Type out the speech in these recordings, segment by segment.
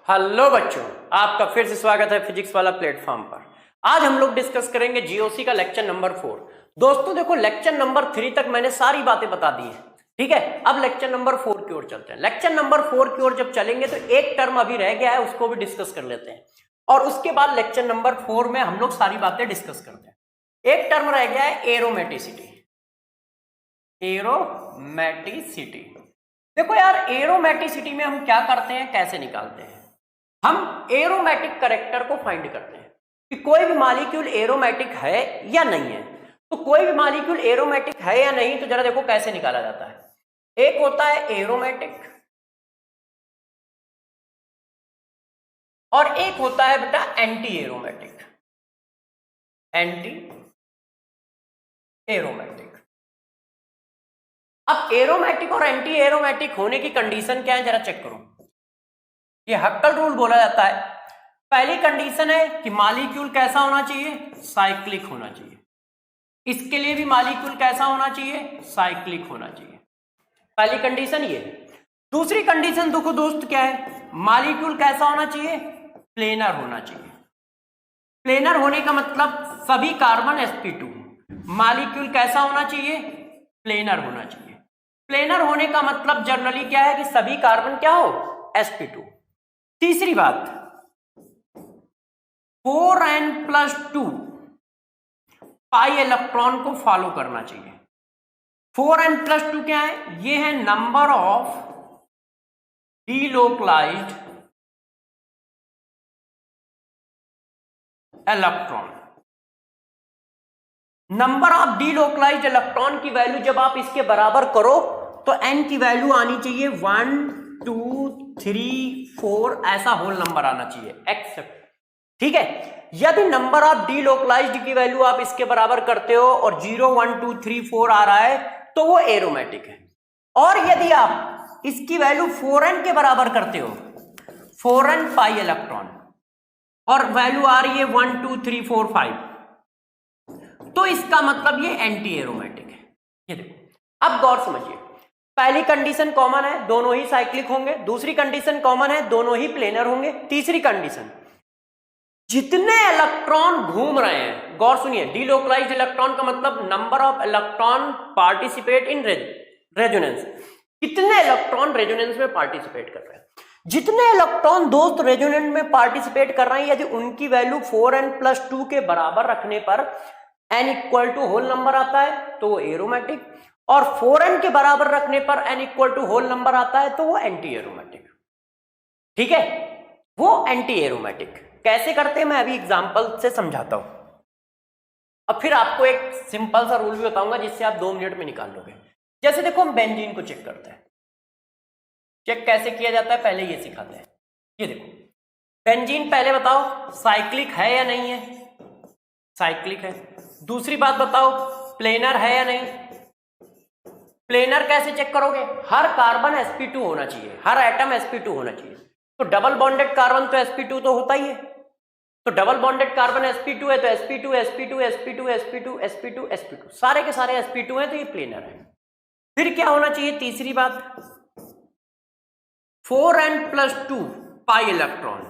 Hello बच्चों, आपका फिर से स्वागत है फिजिक्स वाला प्लेटफॉर्म पर। आज हम लोग डिस्कस करेंगे जीओसी का लेक्चर नंबर 4। दोस्तों देखो, लेक्चर नंबर 3 तक मैंने सारी बातें बता दी हैं, ठीक है। अब लेक्चर नंबर 4 की ओर चलते हैं। लेक्चर नंबर 4 की ओर जब चलेंगे तो एक टर्म अभी रह गया है, उसको भी डिस्कस कर लेते हैं और उसके बाद लेक्चर नंबर 4 में हम लोग सारी बातें डिस्कस करते हैं। एक टर्म रह गया है एरोमेटिसिटी। एरोमेटिसिटी, देखो यार, एरोमेटिसिटी में हम क्या करते हैं, कैसे निकालते हैं? हम एरोमेटिक कैरेक्टर को फाइंड करते हैं कि कोई भी मॉलिक्यूल एरोमेटिक है या नहीं है। तो कोई भी मॉलिक्यूल एरोमेटिक है या नहीं, तो जरा देखो कैसे निकाला जाता है। एक होता है एरोमेटिक और एक होता है बेटा एंटी एरोमेटिक। Anti aromatic. अब एरोमेटिक और एंटी एरोमेटिक होने की कंडीशन क्या है, जरा चेक करो। ये हक्कल रूल बोला जाता है। पहली कंडीशन है कि मॉलिक्यूल कैसा होना चाहिए, साइक्लिक होना चाहिए। इसके लिए भी मॉलिक्यूल कैसा होना चाहिए, साइक्लिक होना चाहिए। पहली कंडीशन ये। दूसरी कंडीशन देखो दोस्त क्या है, मॉलिक्यूल कैसा होना चाहिए, प्लेनर होना चाहिए। प्लेनर होने का मतलब सभी कार्बन sp2। मॉलिक्यूल कैसा होना चाहिए, प्लेनर होना चाहिए। प्लेनर होने का मतलब जनरली क्या है कि सभी कार्बन क्या हो, sp2। तीसरी बात, 4n+2 पाई इलेक्ट्रॉन को फॉलो करना चाहिए। 4n+2 क्या है, ये है number of delocalised electron. Number of delocalised electron की वैल्यू जब आप इसके बराबर करो तो n की वैल्यू आनी चाहिए 1 2 3 4, ऐसा होल नंबर आना चाहिए एक्सेप्ट, ठीक है। यदि नंबर ऑफ डीलोकलाइज्ड की वैल्यू आप इसके बराबर करते हो और 0 1 2 3 4 आ रहा है तो वो एरोमेटिक है। और यदि आप इसकी वैल्यू 4n के बराबर करते हो, 4n पाई इलेक्ट्रॉन, और वैल्यू आ रही है 1 2 3 4 5, तो इसका मतलब ये एंटी एरोमेटिक है। ये देखो, अब गौर समझिए। पहली कंडीशन कॉमन है, दोनों ही साइक्लिक होंगे। दूसरी कंडीशन कॉमन है, दोनों ही प्लेनर होंगे। तीसरी कंडीशन, जितने इलेक्ट्रॉन घूम रहे हैं, गौर सुनिए, डीलोकलाइज्ड इलेक्ट्रॉन का मतलब number of electron participate in resonance. कितने इलेक्ट्रॉन रेजोनेंस में पार्टिसिपेट कर रहे हैं। जितने इलेक्ट्रॉन दोस्त रेजोनेंस में पार्टिसिपेट कर रहे हैं, यदि उनकी वैल्यू 4n+2 के बराबर रखने पर n equal to whole number आता है तो वो एरोमेटिक, और 4n के बराबर रखने पर n equal to whole number आता है तो वो एंटी एरोमेटिक, ठीक है। वो एंटी एरोमेटिक कैसे करते हैं मैं अभी एग्जांपल से समझाता हूं। अब फिर आपको एक सिंपल सा रूल भी बताऊंगा जिससे आप 2 मिनट में निकाल लोगे। जैसे देखो, हम बेंजीन को चेक करते हैं। चेक कैसे किया जाता है पहले ये सिखाते हैं। ये देखो, बेंजीन पहले बताओ साइक्लिक है या नहीं है, साइक्लिक है। दूसरी बात बताओ, प्लेनर है या नहीं। प्लेनर कैसे चेक करोगे, हर कार्बन sp2 होना चाहिए, हर एटम sp2 होना चाहिए। तो डबल बॉन्डेड कार्बन तो sp2 तो होता ही है, तो डबल बॉन्डेड कार्बन sp2 है तो sp2 sp2 sp2 sp2 sp2 sp2, सारे के सारे sp2 हैं तो ये प्लेनर है। फिर क्या होना चाहिए, तीसरी बात, 4n+2 पाई इलेक्ट्रॉन।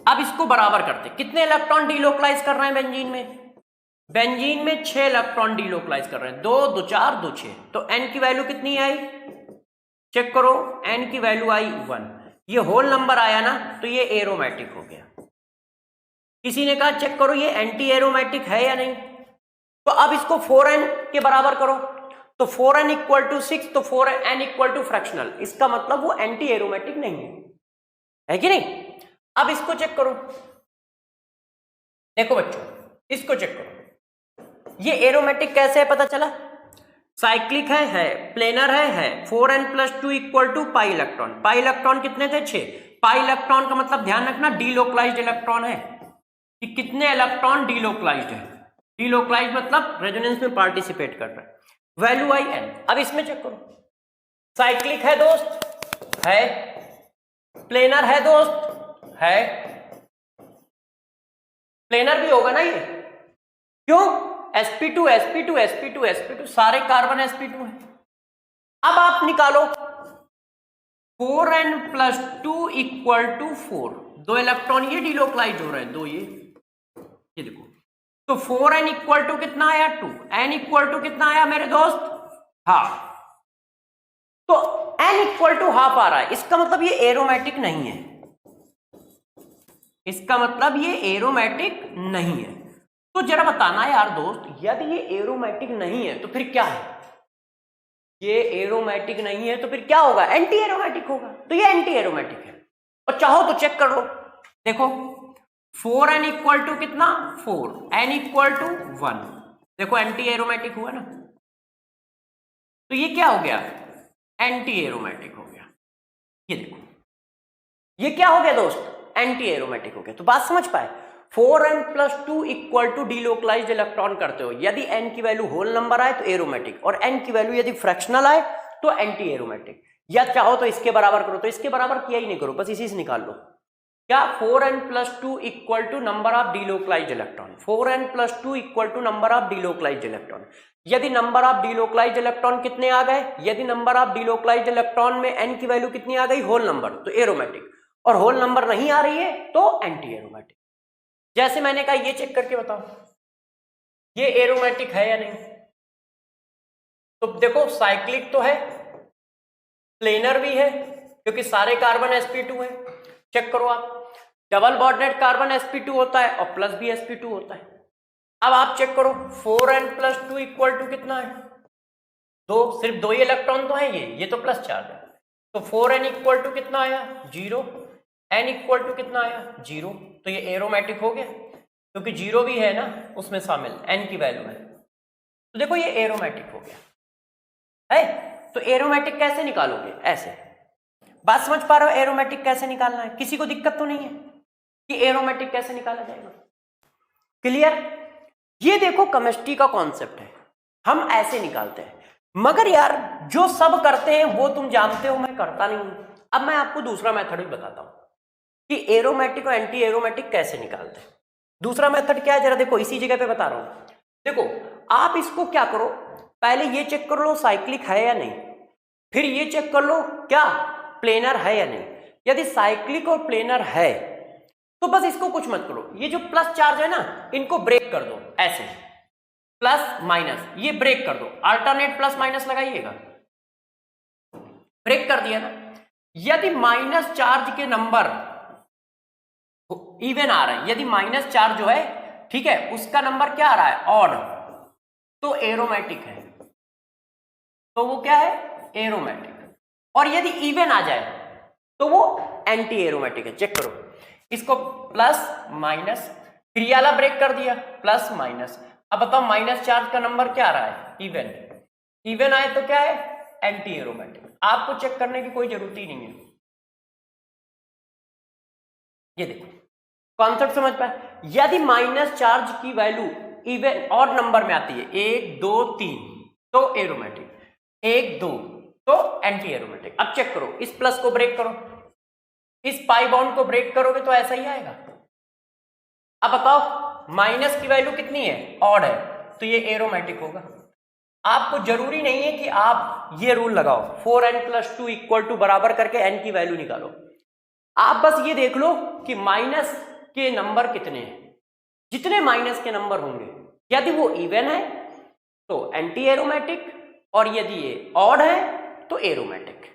अब इसको बराबर करते, कितने इलेक्ट्रॉन डीलोकलाइज कर रहे हैं बेंजीन में, बेंजीन में 6 इलेक्ट्रॉन डीलोकलाइज कर रहे हैं, 2 2 4 2 6, तो n की वैल्यू कितनी आई, चेक करो, n की वैल्यू आई 1। ये होल नंबर आया ना, तो ये एरोमेटिक हो गया। किसी ने कहा चेक करो ये एंटी एरोमेटिक है या नहीं, तो अब इसको 4n के बराबर करो, तो 4n इक्वल टू 6, तो 4n इक्वल टू फ्रैक्शनल, इसका मतलब वो एंटी एरोमेटिक नहीं है कि नहीं। अब इसको चेक करो, देखो बच्चों, इसको चेक करो, ये एरोमेटिक कैसे है पता चला, साइक्लिक है, प्लेनर है। 4n+2 equal to pi electron. Pi electron कितने थे, 6। पाई इलेक्ट्रॉन का मतलब ध्यान रखना डीलोकलाइज्ड इलेक्ट्रॉन है, कि कितने इलेक्ट्रॉन डीलोकलाइज्ड है। डीलोकलाइज्ड मतलब रेजोनेंस में पार्टिसिपेट कर रहे हैं, वैल्यू आई n। अब इसमें चेक करो, साइक्लिक है दोस्त, है, प्लेनर है दोस्त, है, प्लेनर भी होगा ना ये, क्यों, sp2 sp2 sp2 sp2, सारे कार्बन sp2 है। अब आप निकालो 4n+2 इक्वल टू 4, 2 इलेक्ट्रॉन ये डिलोकलाइज हो रहे हैं, दो ये देखो। तो 4n इक्वल टू कितना आया 2, n इक्वल टू कितना आया मेरे दोस्त हाफ। तो n इक्वल टू हाफ आ रहा है, इसका मतलब ये एरोमेटिक नहीं है, इसका मतलब ये एरोमेटिक नहीं है। तो जरा बताना यार दोस्त, यदि ये एरोमेटिक नहीं है तो फिर क्या है? ये एरोमेटिक नहीं है तो फिर क्या होगा? एंटी एरोमेटिक होगा। तो ये एंटी एरोमेटिक है, और चाहो तो चेक कर लो, देखो 4n इक्वल टू कितना 4, n इक्वल टू 1, देखो एंटी एरोमेटिक हुआ ना। तो ये क्या हो गया? एंटी एरोमेटिक हो गया। ये देखो ये क्या हो गया दोस्त? एंटी एरोमेटिक हो गया। तो बात समझ पाए? 4n+2 equal to delocalised electron करते हो, यदि n की वैल्यू होल नंबर आए तो एरोमेटिक, और n की वैल्यू यदि फ्रैक्शनल आए तो एंटी एरोमेटिक। या चाहो तो इसके बराबर करो, तो इसके बराबर किया ही नहीं करो, बस इसी से निकाल लो। क्या? 4n+2 equal to number of delocalized electron, 4n+2 equal to number of delocalized electron. यदि नंबर ऑफ डिलोकलाइज्ड इलेक्ट्रॉन कितने आ गए? यदि नंबर ऑफ डिलोकलाइज्ड इलेक्ट्रॉन में n की वैल्यू कितनी आ गई? होल नंबर, तो एरोमेटिक, और होल नंबर नहीं आ रही है तो एंटी एरोमेटिक। जैसे मैंने कहा, ये चेक करके बताओ ये एरोमेटिक है या नहीं। तो देखो साइक्लिक तो है, प्लेनर भी है क्योंकि सारे कार्बन sp2 है। चेक करो आप, डबल बॉन्डेड कार्बन sp2 होता है और प्लस भी sp2 होता है। अब आप चेक करो 4n+2 इक्वल टू कितना है? दो, सिर्फ दो ही इलेक्ट्रॉन तो है, ये तो प्लस चार्ज है। तो 4n इक्वल टू कितना आया? 0, n इक्वल टू कितना आया? 0। तो ये एरोमेटिक हो गया क्योंकि 0 भी है ना उसमें शामिल, n की वैल्यू है। तो देखो ये एरोमेटिक हो गया है। तो एरोमेटिक कैसे निकालोगे? ऐसे। बात समझ पा रहे हो एरोमेटिक कैसे निकालना है? किसी को दिक्कत तो नहीं है कि एरोमेटिक कैसे निकाला जाएगा? क्लियर? ये देखो केमिस्ट्री का कॉन्सेप्ट है, हम ऐसे निकालते हैं। मगर यार जो सब करते हैं वो तुम जानते हो, मैं करता नहीं हूं। अब मैं आपको दूसरा मेथड भी बताता हूं कि एरोमेटिक और एंटी एरोमेटिक कैसे निकालते हैं। दूसरा मेथड क्या है जरा देखो, इसी जगह पे बता रहा हूं। देखो आप इसको क्या करो, पहले ये चेक कर लो साइक्लिक है या नहीं, फिर ये चेक कर लो क्या प्लेनर है या नहीं। यदि साइक्लिक और प्लेनर है तो बस इसको कुछ मत करो, ये जो प्लस चार्ज है ना इनको ब्रेक कर दो, ऐसे प्लस माइनस ये ब्रेक कर दो, अल्टरनेट प्लस माइनस लगाइएगा। ब्रेक कर दिया ना। यदि माइनस चार्ज के नंबर इवन आ रहे हैं, यदि माइनस चार्ज जो है ठीक है उसका नंबर क्या आ रहा है? ऑड, तो एरोमेटिक है। तो वो क्या है? एरोमेटिक। और यदि इवन आ जाए तो वो एंटी एरोमेटिक है। चेक करो इसको, प्लस माइनस, फिर ये वाला ब्रेक कर दिया, प्लस माइनस। अब बताओ माइनस चार्ज का नंबर क्या आ रहा है? इवन। इवन आए तो क्या है? Anti aromatic. आपको चेक करने की कोई जरूरत ही नहीं है। ये देखो कॉन्सेप्ट समझ पाए? यदि माइनस चार्ज की वैल्यू इवन ऑड नंबर में आती है, 1 2 3 तो एरोमेटिक, 1 2 तो एंटी एरोमेटिक। अब चेक करो, इस प्लस को ब्रेक करो, इस पाई बॉन्ड को ब्रेक करोगे तो ऐसा ही आएगा। अब बताओ माइनस की वैल्यू कितनी है? ऑड है, तो ये एरोमेटिक होगा। आपको जरूरी नहीं है कि आप ये रूल लगाओ 4n+2 इक्वल टू बराबर करके n की वैल्यू निकालो। आप बस ये देख लो कि माइनस के नंबर कितने हैं, जितने माइनस के नंबर होंगे यदि वो इवन है तो एंटी एरोमेटिक, और यदि ये ऑड है तो एरोमेटिक।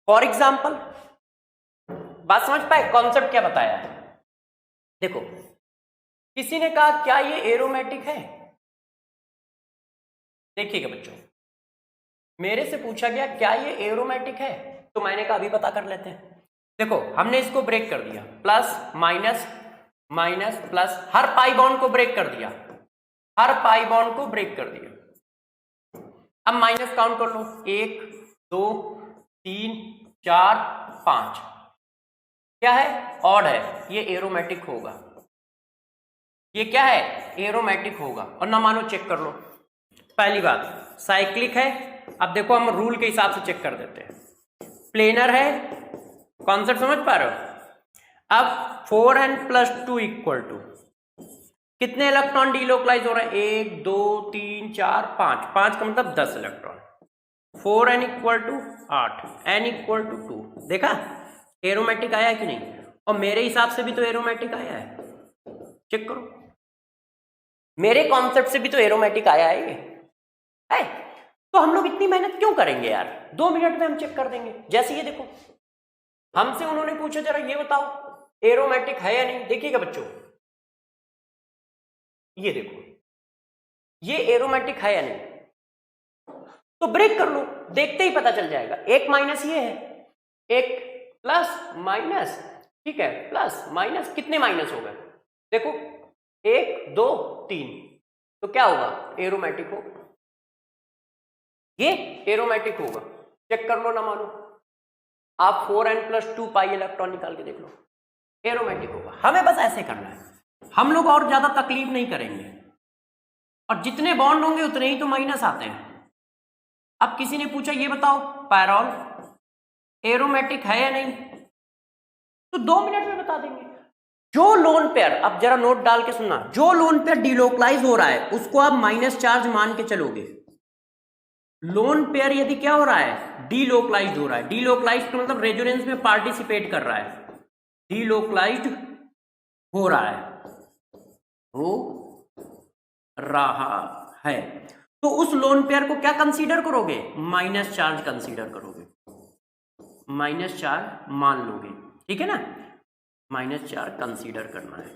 फॉर एग्जाम्पल, बात समझ पाए? कॉन्सेप्ट क्या बताया है? देखो किसी ने कहा क्या ये एरोमेटिक है? देखिएगा बच्चों, मेरे से पूछा गया क्या ये एरोमेटिक है, तो मैंने कहा अभी पता कर लेते हैं। देखो हमने इसको ब्रेक कर दिया, प्लस माइनस माइनस प्लस, हर पाई बॉन्ड को ब्रेक कर दिया, हर पाई बॉन्ड को ब्रेक कर दिया। अब माइनस काउंट कर लो, 1 2 3 4 5, क्या है? ऑड है, ये एरोमेटिक होगा। ये क्या है? एरोमेटिक होगा। और ना मानो चेक कर लो। पहली बात साइक्लिक है, अब देखो हम रूल के हिसाब से चेक कर देते हैं। प्लेनर है, कॉन्सेप्ट समझ पा रहे हो? अब 4n+2 इक्वल टू कितने इलेक्ट्रॉन डिलोकलाइज हो रहे हैं? 1 2 3 4 5, 5 का मतलब 10 electron. 4n equal to 8, n equal to 2। देखा एरोमेटिक आया कि नहीं? और मेरे हिसाब से भी तो एरोमेटिक आया है, चेक करो, मेरे कॉन्सेप्ट से भी तो एरोमेटिक आया है ये है। तो हम लोग इतनी मेहनत क्यों करेंगे यार, 2 मिनट में हम चेक कर देंगे। जैसे ये देखो, हमसे उन्होंने पूछा जरा ये बताओ एरोमेटिक है या नहीं। देखिएगा बच्चों, ये देखो ये एरोमेटिक है या नहीं, तो ब्रेक कर लो, देखते ही पता चल जाएगा। एक माइनस ये है, एक प्लस माइनस, ठीक है, प्लस माइनस, कितने माइनस हो गए देखो, 1 2 3, तो क्या होगा, एरोमेटिक होगा, ये एरोमेटिक होगा। चेक कर लो ना, मानो आप 4n + 2 पाई इलेक्ट्रॉन निकाल के देख लो, एरोमेटिक होगा। हमें बस ऐसे करना है, हम लोग और ज्यादा तकलीफ नहीं करेंगे, और जितने बॉन्ड होंगे उतने ही तो माइनस आते हैं। अब किसी ने पूछा ये बताओ पैरॉल एरोमेटिक है या नहीं, तो 2 मिनट में बता देंगे। जो लोन पेयर, अब जरा नोट डाल के सुनना, जो लोन पेयर डिलोकलाइज हो रहा है उसको आप माइनस चार्ज मान के चलोगे। लोन पेयर यदि क्या हो रहा है, डीलोकलाइज्ड हो रहा है, डीलोकलाइज्ड मतलब रेजोनेंस में पार्टिसिपेट कर रहा है, डीलोकलाइज्ड हो रहा है, तो उस लोन पेयर को क्या कंसीडर करोगे, माइनस चार्ज कंसीडर करोगे, माइनस चार्ज मान लोगे, ठीक है ना, माइनस चार्ज कंसीडर करना है,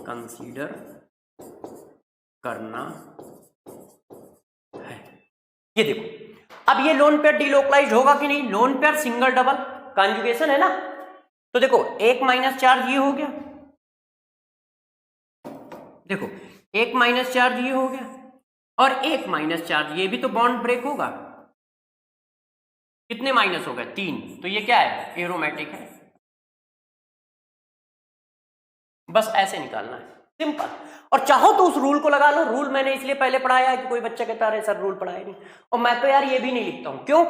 कंसीडर करना है। ये देखो, अब ये लोन पेयर डीलोकलाइज्ड होगा कि नहीं, lone pair single double conjugation है ना, तो देखो एक माइनस चार्ज ये हो गया, देखो एक माइनस चार्ज ये हो गया, और एक माइनस चार्ज ये भी तो बॉन्ड ब्रेक होगा, कितने माइनस हो गए, 3, तो ये क्या है, एरोमेटिक है। बस ऐसे निकालना है, सिंपल। और चाहो तो उस रूल को लगा लो, रूल मैंने इसलिए पहले पढ़ाया है कि कोई बच्चा कहता है सर रूल पढ़ाया नहीं, और मैं तो यार ये भी नहीं लिखता हूं, क्यों,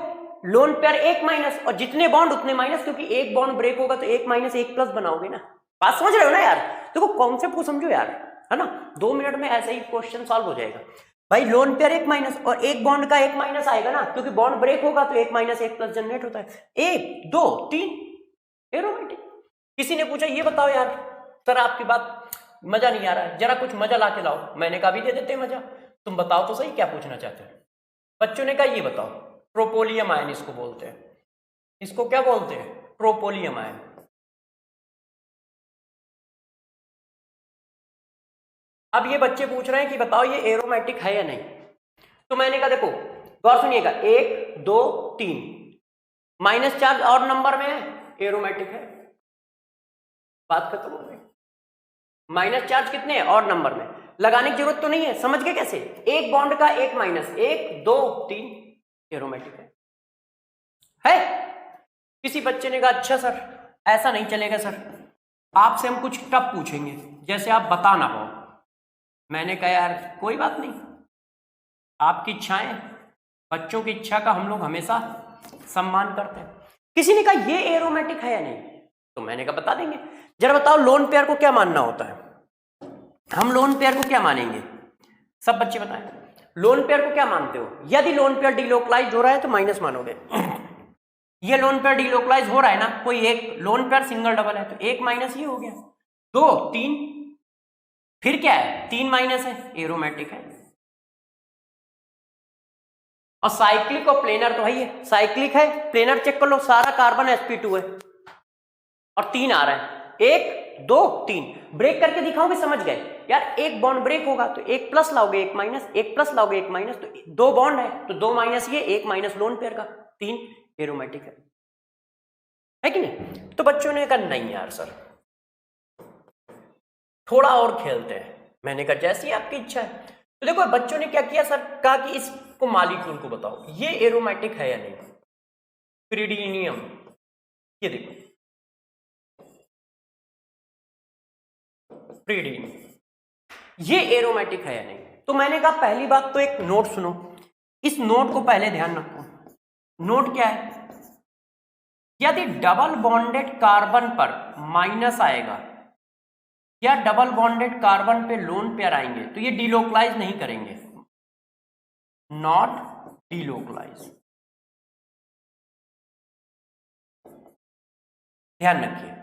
लोन पेयर एक माइनस और जितने बॉन्ड उतने माइनस, क्योंकि एक बॉन्ड ब्रेक होगा तो एक माइनस एक प्लस बनाओगे ना, बात समझ रहे हो ना यार, देखो कॉन्सेप्ट को समझो यार, है ना, 2 मिनट में ऐसे ही क्वेश्चन सॉल्व हो जाएगा भाई। लोन पेयर एक माइनस और एक बॉन्ड का एक माइनस आएगा ना, क्योंकि बॉन्ड ब्रेक होगा तो एक माइनस एक प्लस जनरेट होता है, 1 2 3 एरोमेटिक। किसी ने पूछा ये बताओ यार सर आपकी बात मजा नहीं आ रहा है, जरा कुछ मजा ला के लाओ, मैंने कहा भी दे देते मजा, तुम बताओ तो सही क्या पूछना चाहते हो। बच्चों ने कहा ये बताओ, ट्रोपोलियम आयन इसको बोलते हैं, इसको क्या बोलते हैं, ट्रोपोलियम आयन। अब ये बच्चे पूछ रहे हैं कि बताओ ये एरोमेटिक है या नहीं, तो मैंने कहा देखो गौर सुनिएगा, 1 2 3 माइनस चार्ज और नंबर में है, एरोमेटिक है, बात खत्म हो गई। माइनस चार्ज कितने हैं, और नंबर में, लगाने की जरूरत तो नहीं है, समझ गए कैसे, एक बॉन्ड का एक माइनस, 1 2 3 एरोमेटिक है। किसी बच्चे ने कहा अच्छा सर ऐसा नहीं चलेगा सर, आपसे हम कुछ टफ पूछेंगे जैसे आप बता ना पाओ। मैंने कहा यार कोई बात नहीं, आपकी इच्छाएं, बच्चों की इच्छा का हम लोग हमेशा सम्मान करते हैं। किसी ने कहा ये एरोमेटिक है या नहीं, तो मैंने कहा बता देंगे। जरा बताओ लोन पेयर को क्या मानना होता है, हम लोन पेयर को क्या मानेंगे, सब बच्चे बताएं, लोन पेयर को क्या मानते हो। यदि लोन पेयर डीलोकलाइज हो रहा है तो माइनस मानोगे, ये लोन पेयर डीलोकलाइज हो रहा है ना, कोई एक लोन पेयर सिंगल डबल है तो एक माइनस ये हो गया, 2 3 फिर क्या है, 3 माइनस है, एरोमेटिक है। और साइक्लिक और प्लेनर तो है, साइक्लिक है, प्लेनर चेक कर लो, सारा कार्बन sp2 है और 3 आ रहा है, 1 2 3 ब्रेक करके दिखाओगे, समझ गए यार, एक बॉन्ड ब्रेक होगा तो एक प्लस लाओगे एक माइनस, एक प्लस लाओगे एक माइनस, तो 2 बॉन्ड है तो 2 माइनस ये, 1 माइनस लोन पेयर का, 3 एरोमेटिक है कि नहीं। तो बच्चों ने कहा नहीं यार सर थोड़ा और खेलते हैं, मैंने कहा जैसी आपकी इच्छा है। तो देखो बच्चों ने क्या किया सर, कहा कि इसको मॉलिक्यूल को बताओ ये एरोमेटिक है या नहीं, पिरिडीनियम, ये देखो पिरिडीन, ये एरोमेटिक है या नहीं। तो मैंने कहा पहली बात तो एक नोट सुनो, इस नोट को पहले ध्यान रखो। नोट क्या है, यदि डबल बॉन्डेड कार्बन पर माइनस आएगा या डबल बॉन्डेड कार्बन पे लोन पेयर आएंगे तो ये डीलोकलाइज नहीं करेंगे, नॉट डीलोकलाइज, ध्यान रखिए,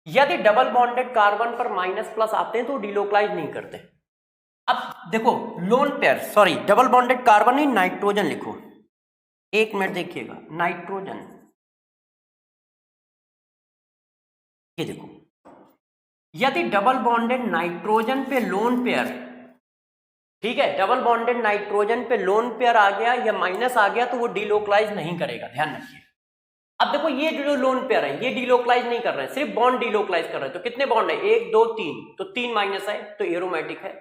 यदि डबल बॉन्डेड कार्बन पर माइनस प्लस आते हैं तो डिलोकलाइज नहीं करते। अब देखो lone pair, sorry double bonded carbon नहीं, नाइट्रोजन लिखो, एक मिनट देखिएगा, नाइट्रोजन, ये देखो, यदि डबल बॉन्डेड नाइट्रोजन पे लोन पेयर, ठीक है, डबल बॉन्डेड नाइट्रोजन पे लोन पेयर आ गया या माइनस आ गया तो वो डिलोकलाइज नहीं करेगा, ध्यान रखिए। अब देखो ये जो लोन पेयर है ये डिलोकलाइज नहीं कर रहे हैं, सिर्फ बॉन्ड डिलोकलाइज कर रहे हैं। तो कितने बॉन्ड है, 1 2 3, तो 3 माइनस है तो एरोमेटिक है,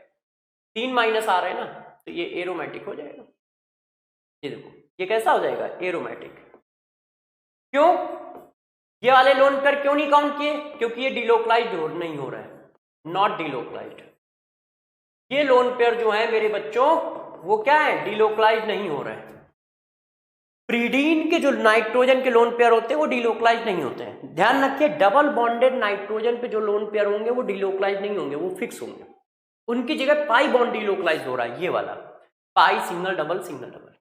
3 माइनस आ रहे हैं ना, तो ये एरोमेटिक हो जाएगा। ये देखो ये कैसा हो जाएगा, एरोमेटिक। क्यों, ये वाले लोन पेयर क्यों नहीं काउंट किए, क्योंकि ये डिलोकलाइज नहीं हो रहा है, नॉट डिलोकलाइज्ड। ये लोन पेयर जो है मेरे बच्चों वो क्या है, डिलोकलाइज नहीं हो रहा है। प्रीडीन के जो नाइट्रोजन के लोन पेयर होते हैं वो डिलोकलाइज नहीं होते हैं, ध्यान रखिए। डबल बॉन्डेड नाइट्रोजन पे जो लोन पेयर होंगे वो डिलोकलाइज नहीं होंगे, वो फिक्स होंगे। उनकी जगह पाई बॉन्ड डिलोकलाइज हो रहा है, ये वाला पाई सिंगल डबल सिंगल डबल,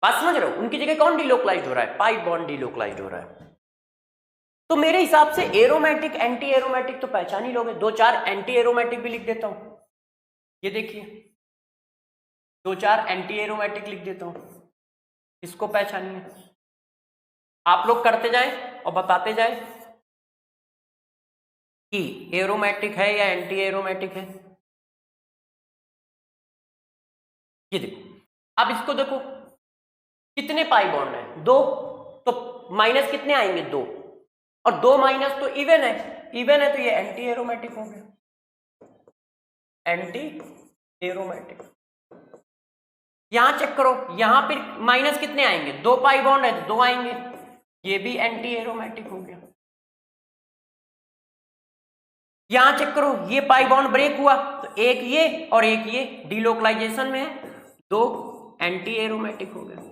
बात समझ रहे हो। उनकी जगह कौन डिलोकलाइज हो रहा है, पाई बॉन्ड डिलोकलाइज हो रहा है। तो मेरे हिसाब से एरोमेटिक एंटी एरोमेटिक तो पहचान ही लोगे, 2-4 एंटी एरोमेटिक भी लिख देता हूं, ये देखिए 2-4 एंटी एरोमेटिक लिख देता हूं, इसको पहचानिए। आप लोग करते जाएं और बताते जाएं कि एरोमेटिक है या एंटी एरोमेटिक है। ये देखो, अब इसको देखो कितने पाई बॉन्ड है, 2, तो माइनस कितने आएंगे, 2, और 2 माइनस तो इवन है, इवन है तो ये एंटी एरोमेटिक हो गया, एंटी एरोमेटिक। यहां चेक करो, यहां पे माइनस कितने आएंगे, 2 पाई बॉन्ड है तो 2 आएंगे, ये भी एंटी एरोमेटिक हो गया। यहां चेक करो, ये पाई बॉन्ड ब्रेक हुआ तो एक ये और एक ये डिलोकलाइजेशन में है, 2 एंटी एरोमेटिक हो गया।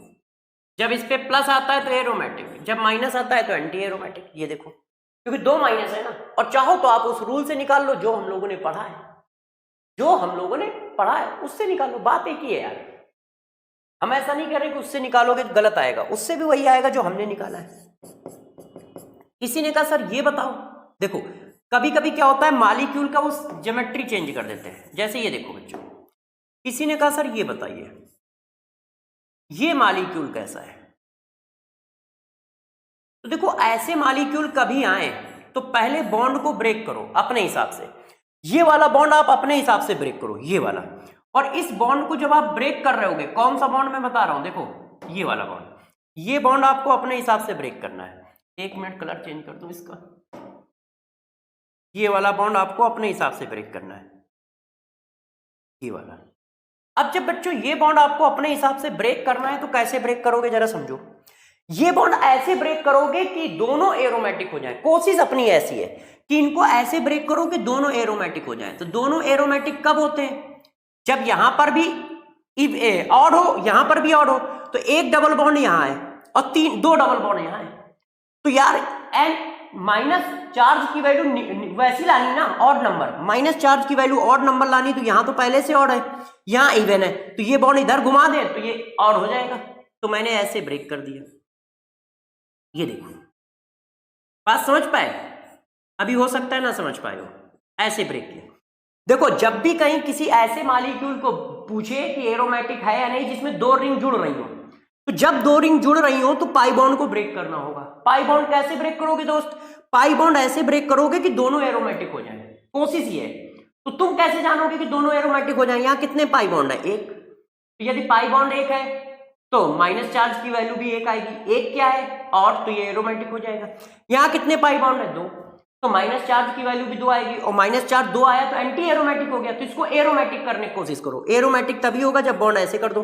जब इस पे प्लस आता है तो एरोमेटिक, जब माइनस आता है तो एंटी एरोमेटिक। ये देखो क्योंकि 2 माइनस है ना, और चाहो तो आप उस रूल से निकाल लो जो हम लोगों ने पढ़ा है, जो हम लोगों ने पढ़ा है उससे निकाल लो, बात एक ही है यार। हम ऐसा नहीं कह रहे कि उससे निकालोगे तो गलत आएगा, उससे भी वही आएगा जो हमने निकाला है। किसी ने कहा सर ये बताओ, देखो कभी कभी क्या होता है मॉलिक्यूल का वो ज्योमेट्री चेंज कर देते हैं, जैसे ये देखो बच्चों, किसी ने कहा सर ये बताइए ये मॉलिक्यूल कैसा है। तो देखो ऐसे मॉलिक्यूल कभी आए तो पहले बॉन्ड को ब्रेक करो अपने हिसाब से, ये वाला बॉन्ड आप अपने हिसाब से ब्रेक करो, ये वाला, और इस बॉन्ड को जब आप ब्रेक कर रहे होगे, कौन सा बॉन्ड मैं बता रहा हूं, देखो ये वाला बॉन्ड, ये बॉन्ड आपको अपने हिसाब से ब्रेक करना है। एक मिनट कलर चेंज कर दूं इसका, ये वाला बॉन्ड आपको अपने हिसाब से ब्रेक करना है, ये वाला। अब जब बच्चों ये बॉन्ड आपको अपने हिसाब से ब्रेक करना है तो कैसे ब्रेक करोगे जरा समझो। ये बॉन्ड ऐसे ब्रेक करोगे कि दोनों एरोमेटिक हो जाए, कोशिश अपनी ऐसी है कि इनको ऐसे ब्रेक करो कि दोनों एरोमेटिक हो जाए। तो दोनों एरोमेटिक कब होते हैं, जब यहां पर भी ऑड हो, यहां पर भी ऑड हो, तो एक डबल बॉन्ड यहां है और 2 डबल बॉन्ड यहां है। तो यार एन माइनस चार्ज की वैल्यू वैसी लानी ना, ऑड नंबर, माइनस चार्ज की वैल्यू ऑड नंबर लानी, तो यहां तो पहले से ऑड है, यहां इवन है, तो ये बॉन्ड इधर घुमा दे तो ये ऑड हो जाएगा। तो मैंने ऐसे ब्रेक कर दिया, ये देखो, बात समझ पाए। अभी हो सकता है ना समझ पाए हो, ऐसे ब्रेक किया। देखो जब भी कहीं किसी ऐसे मॉलिक्यूल को पूछे कि एरोमेटिक है या नहीं जिसमें 2 रिंग जुड़ रही हो, तो जब 2 रिंग जुड़ रही हो तो पाई बॉन्ड को ब्रेक करना होगा। पाई बॉन्ड कैसे ब्रेक करोगे दोस्त, पाई बॉन्ड ऐसे ब्रेक करोगे कि दोनों एरोमेटिक हो जाए, कोशिश ये है। तो तुम कैसे जानोगे कि दोनों एरोमेटिक हो जाए, यहां कितने पाई बॉन्ड है, 1, तो यदि पाई बॉन्ड 1 है तो माइनस चार्ज की वैल्यू भी 1 आएगी, 1 क्या है और, तो ये एरोमेटिक हो जाएगा। यहां कितने पाई बॉन्ड है, 2, तो माइनस चार्ज की वैल्यू भी 2 आएगी, और माइनस चार्ज 2 आया तो एंटी एरोमेटिक हो गया। तो इसको एरोमेटिक करने की कोशिश करो, एरोमेटिक तभी होगा जब बॉन्ड ऐसे कर दो,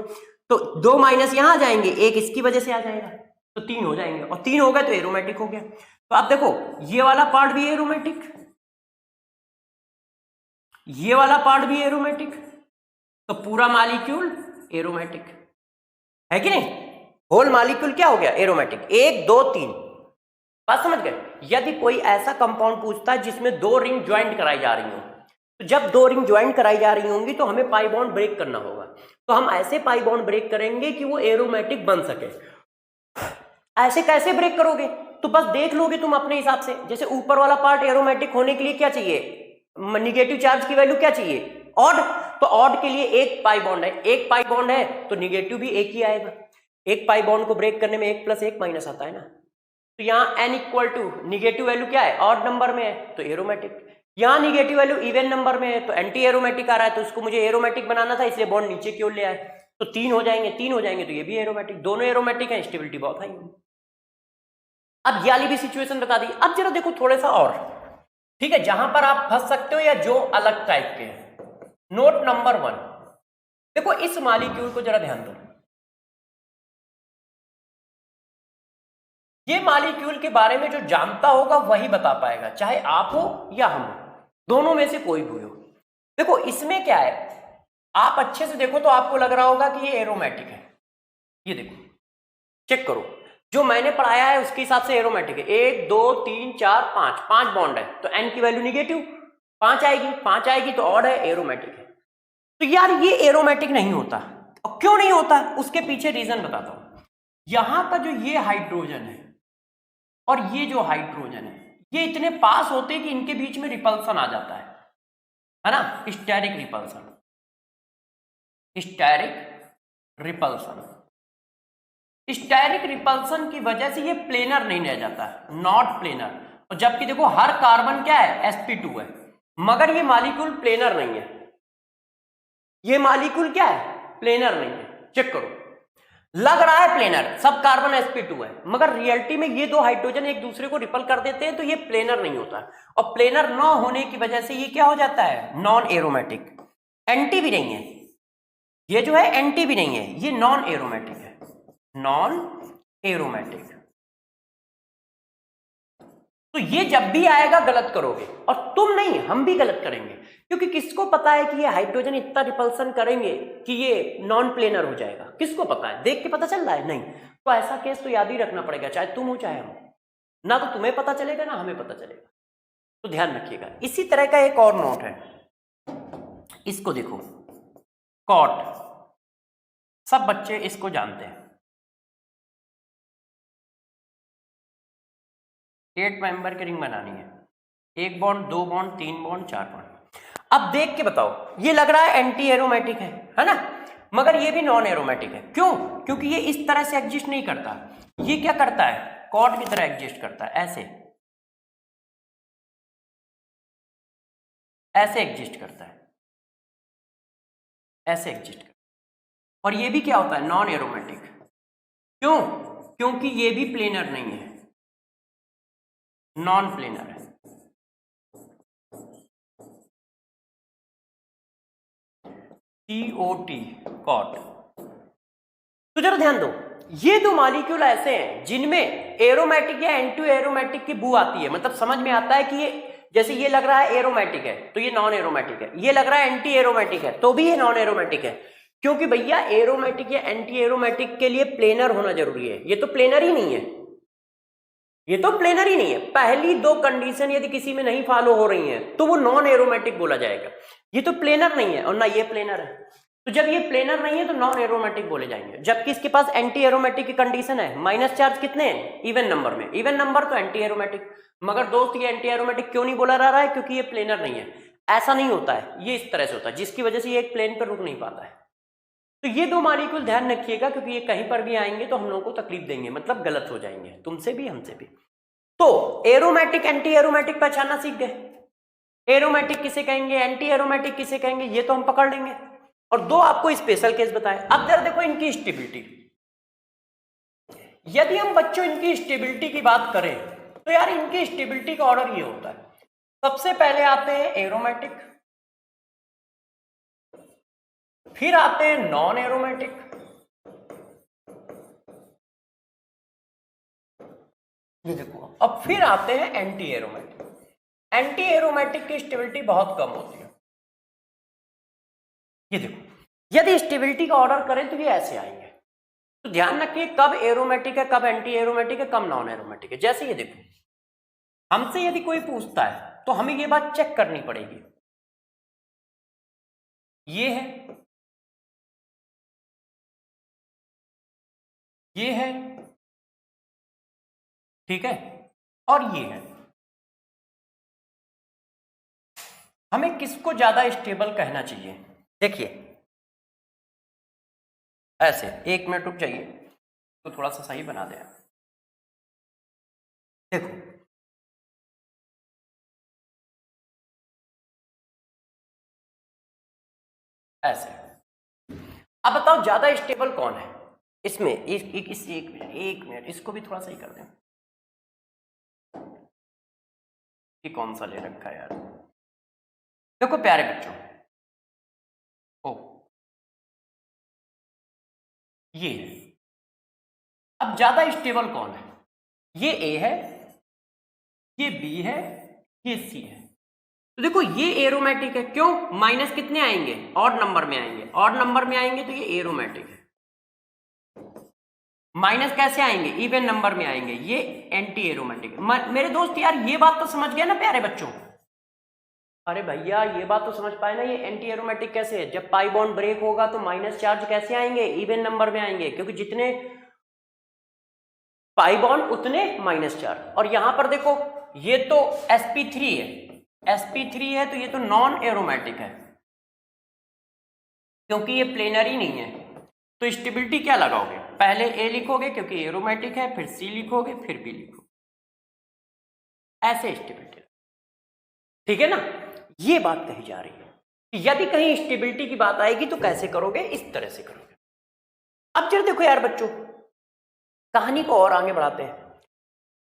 तो 2 माइनस यहां आ जाएंगे, 1 इसकी वजह से आ जाएगा, तो 3 हो जाएंगे, और 3 हो गए तो एरोमेटिक हो गया। तो आप देखो ये वाला पार्ट भी एरोमेटिक, ये वाला पार्ट भी एरोमेटिक, तो पूरा मॉलिक्यूल एरोमेटिक है कि नहीं, होल मॉलिक्यूल क्या हो गया, एरोमेटिक। 1 2 3, बात समझ गए। यदि कोई ऐसा कंपाउंड पूछता है जिसमें 2 रिंग ज्वाइंट कराई जा रही हो, तो जब 2 रिंग ज्वाइंट कराई जा रही होंगी तो हमें पाई बॉन्ड ब्रेक करना होगा। तो हम ऐसे पाई बॉन्ड ब्रेक करेंगे कि वो एरोमेटिक बन सके। ऐसे कैसे ब्रेक करोगे, तो बस देख लोगे तुम अपने हिसाब से। जैसे ऊपर वाला पार्ट एरोमेटिक होने के लिए क्या चाहिए, निगेटिव चार्ज की वैल्यू क्या चाहिए, ऑड। तो ऑड के लिए एक पाई बॉन्ड है, एक पाई बॉन्ड है तो निगेटिव भी एक ही आएगा। एक पाई बॉन्ड को ब्रेक करने में एक प्लस एक माइनस आता है ना। तो यहाँ n equal to negative value क्या है, ऑड नंबर में है तो एरोमेटिक। यहाँ निगेटिव वैल्यू इवन नंबर में है तो एंटी एरोमेटिक आ रहा है, तो उसको मुझे एरोमेटिक बनाना था, इसलिए बॉन्ड नीचे की ओर ले आए। तो तीन हो जाएंगे, तीन हो जाएंगे तो ये भी एरोमेटिक, दोनों एरोमेटिक है, स्टेबिलिटी बहुत हाई है। अब ये वाली भी सिचुएशन बता दी। अब जरा देखो थोड़ा सा और, ठीक है, जहां पर आप फंस सकते हो या जो अलग टाइप के हैं। नोट नंबर 1, देखो इस मॉलिक्यूल को जरा ध्यान दो। ये मॉलिक्यूल के बारे में जो जानता होगा वही बता पाएगा, चाहे आप हो या हम हो, दोनों में से कोई भी हो। देखो इसमें क्या है, आप अच्छे से देखो तो आपको लग रहा होगा कि ये एरोमेटिक है। ये देखो, चेक करो, जो मैंने पढ़ाया है उसके हिसाब से एरोमेटिक है। 1 2 3 4 5, 5 बॉन्ड है तो n की वैल्यू निगेटिव 5 आएगी, 5 आएगी तो ऑड है, एरोमेटिक है। तो यार ये एरोमेटिक नहीं होता, और क्यों नहीं होता उसके पीछे रीजन बताता हूं। यहां का जो ये हाइड्रोजन है और ये जो हाइड्रोजन है, ये इतने पास होते हैं कि इनके बीच में रिपल्सन आ जाता है ना, steric repulsion. Steric repulsion, steric repulsion की वजह से ये प्लेनर नहीं रह जाता, नॉट प्लेनर। और जबकि देखो हर कार्बन क्या है, sp2 है, मगर ये मॉलिक्यूल प्लेनर नहीं है। ये मॉलिक्यूल क्या है, प्लेनर नहीं है। चेक करो, लग रहा है प्लेनर, सब कार्बन sp2 है, मगर रियलिटी में ये दो हाइड्रोजन एक दूसरे को रिपल कर देते हैं तो ये प्लेनर नहीं होता। और प्लेनर न होने की वजह से ये क्या हो जाता है, नॉन एरोमेटिक। एंटी भी नहीं है, ये जो है एंटी भी नहीं है, ये नॉन एरोमेटिक है, नॉन एरोमेटिक। तो ये जब भी आएगा गलत करोगे, और तुम नहीं, हम भी गलत करेंगे, क्योंकि किसको पता है कि ये हाइड्रोजन इतना रिपल्सन करेंगे कि ये नॉन प्लेनर हो जाएगा, किसको पता है, देख के पता चल रहा है नहीं। तो ऐसा केस तो याद ही रखना पड़ेगा, चाहे तुम हो चाहे हम, ना तो तुम्हें पता चलेगा ना हमें पता चलेगा, तो ध्यान रखिएगा। इसी तरह का एक और नोट है, इसको देखो, कॉट, सब बच्चे इसको जानते हैं। 8 मेंबर की रिंग बनानी है, 1 बॉन्ड 2 बॉन्ड 3 बॉन्ड 4 बॉन्ड। अब देख के बताओ, ये लग रहा है एंटी एरोमेटिक है ना, मगर ये भी नॉन एरोमेटिक है। क्यों, क्योंकि ये इस तरह से एग्जिस्ट नहीं करता, ये क्या करता है, कॉट की तरह एग्जिस्ट करता है, ऐसे ऐसे एग्जिस्ट करता है, ऐसे एग्जिस्ट करता है। और ये भी क्या होता है, नॉन एरोमेटिक। क्यों, क्योंकि ये भी प्लेनर नहीं है, नॉन प्लेनर है। COT, cot. तो जरा ध्यान दो, ये दो मॉलिक्यूल ऐसे हैं जिनमें एरोमेटिक या एंटी एरोमेटिक की बू आती है, मतलब समझ में आता है कि ये, जैसे ये लग रहा है एरोमेटिक है तो ये नॉन एरोमेटिक है, ये लग रहा है एंटी एरोमेटिक है तो भी ये नॉन एरोमेटिक है। क्योंकि भैया एरोमेटिक या एंटी एरोमेटिक के लिए प्लेनर होना जरूरी है, ये तो प्लेनर ही नहीं है, ये तो प्लेनर ही नहीं है। पहली दो कंडीशन यदि किसी में नहीं फॉलो हो रही हैं तो वो नॉन एरोमेटिक बोला जाएगा। ये तो प्लेनर नहीं है और ना ये प्लेनर है, तो जब ये प्लेनर नहीं है तो नॉन एरोमेटिक बोले जाएंगे। जबकि इसके पास एंटी एरोमेटिक की कंडीशन है, माइनस चार्ज कितने हैं, इवन नंबर में, इवन नंबर तो एंटी एरोमेटिक। मगर दोस्त ये एंटी एरोमेटिक क्यों नहीं बोला जा रहा है, क्योंकि ये प्लेनर नहीं है। ऐसा नहीं होता है, ये इस तरह से होता है, जिसकी वजह से ये एक प्लेन पर रुक नहीं पाता है। तो ये दो मॉलिक्यूल ध्यान रखिएगा, क्योंकि ये कहीं पर भी आएंगे तो हम लोगों को तकलीफ देंगे, मतलब गलत हो जाएंगे, तुमसे भी हमसे भी। तो एरोमेटिक एंटी एरोमेटिक पहचानना सीख गए, एरोमेटिक किसे कहेंगे, एंटी एरोमेटिक किसे कहेंगे, ये तो हम पकड़ लेंगे। और दो आपको स्पेशल केस बताए। अब जरा देखो इनकी स्टेबिलिटी। यदि हम बच्चों इनकी स्टेबिलिटी की बात करें तो यार इनकी स्टेबिलिटी का ऑर्डर ये होता है, सबसे पहले आते हैं एरोमेटिक, फिर आते हैं नॉन एरोमेटिक, ये देखो, अब फिर आते हैं एंटी एरोमेटिक। एंटी एरोमेटिक की स्टेबिलिटी बहुत कम होती है, ये देखो, यदि स्टेबिलिटी का ऑर्डर करें तो ये ऐसे आएंगे। तो ध्यान रखिए कब एरोमेटिक है, कब एंटी एरोमेटिक है, कब नॉन एरोमेटिक है। जैसे ये देखो, हमसे यदि कोई पूछता है तो हमें ये बात चेक करनी पड़ेगी, ये है, ये है, ठीक है, और ये है। हमें किसको ज्यादा स्टेबल कहना चाहिए? देखिए ऐसे, 1 मिनट रुक जाइए तो थोड़ा सा सही बना दें। देखो ऐसे, अब बताओ ज्यादा स्टेबल कौन है इसमें? एक मिनट इसको भी थोड़ा सही कर दें। ये कौन सा ले रखा है यार? देखो प्यारे बच्चों, ओ ये है। अब ज्यादा स्टेबल कौन है? ये ए है, ये बी है, ये सी है। तो देखो ये एरोमेटिक है, क्यों? माइनस कितने आएंगे? ऑड नंबर में आएंगे, ऑड नंबर में आएंगे तो ये एरोमेटिक है। माइनस कैसे आएंगे? इवन नंबर में आएंगे, ये एंटी एरोमेटिक। मेरे दोस्त यार ये बात तो समझ गया ना प्यारे बच्चों? अरे भैया ये बात तो समझ पाए ना, ये एंटी एरोमेटिक कैसे है? जब पाई बॉन्ड ब्रेक होगा तो माइनस चार्ज कैसे आएंगे? इवन नंबर में आएंगे, क्योंकि जितने पाई बॉन्ड उतने माइनस चार्ज। और यहां पर देखो ये तो sp3 है, sp3 है तो ये तो नॉन एरोमेटिक है, क्योंकि ये प्लेनरी नहीं है। तो स्टेबिलिटी क्या लगाओगे? पहले ए लिखोगे क्योंकि एरोमेटिक है, फिर सी लिखोगे, फिर बी लिखोगे, ऐसे स्टेबिलिटी। ठीक है ना? ये बात कही जा रही है कि यदि कहीं स्टेबिलिटी की बात आएगी तो कैसे करोगे? इस तरह से करोगे। अब जरा देखो यार बच्चों, कहानी को और आगे बढ़ाते हैं।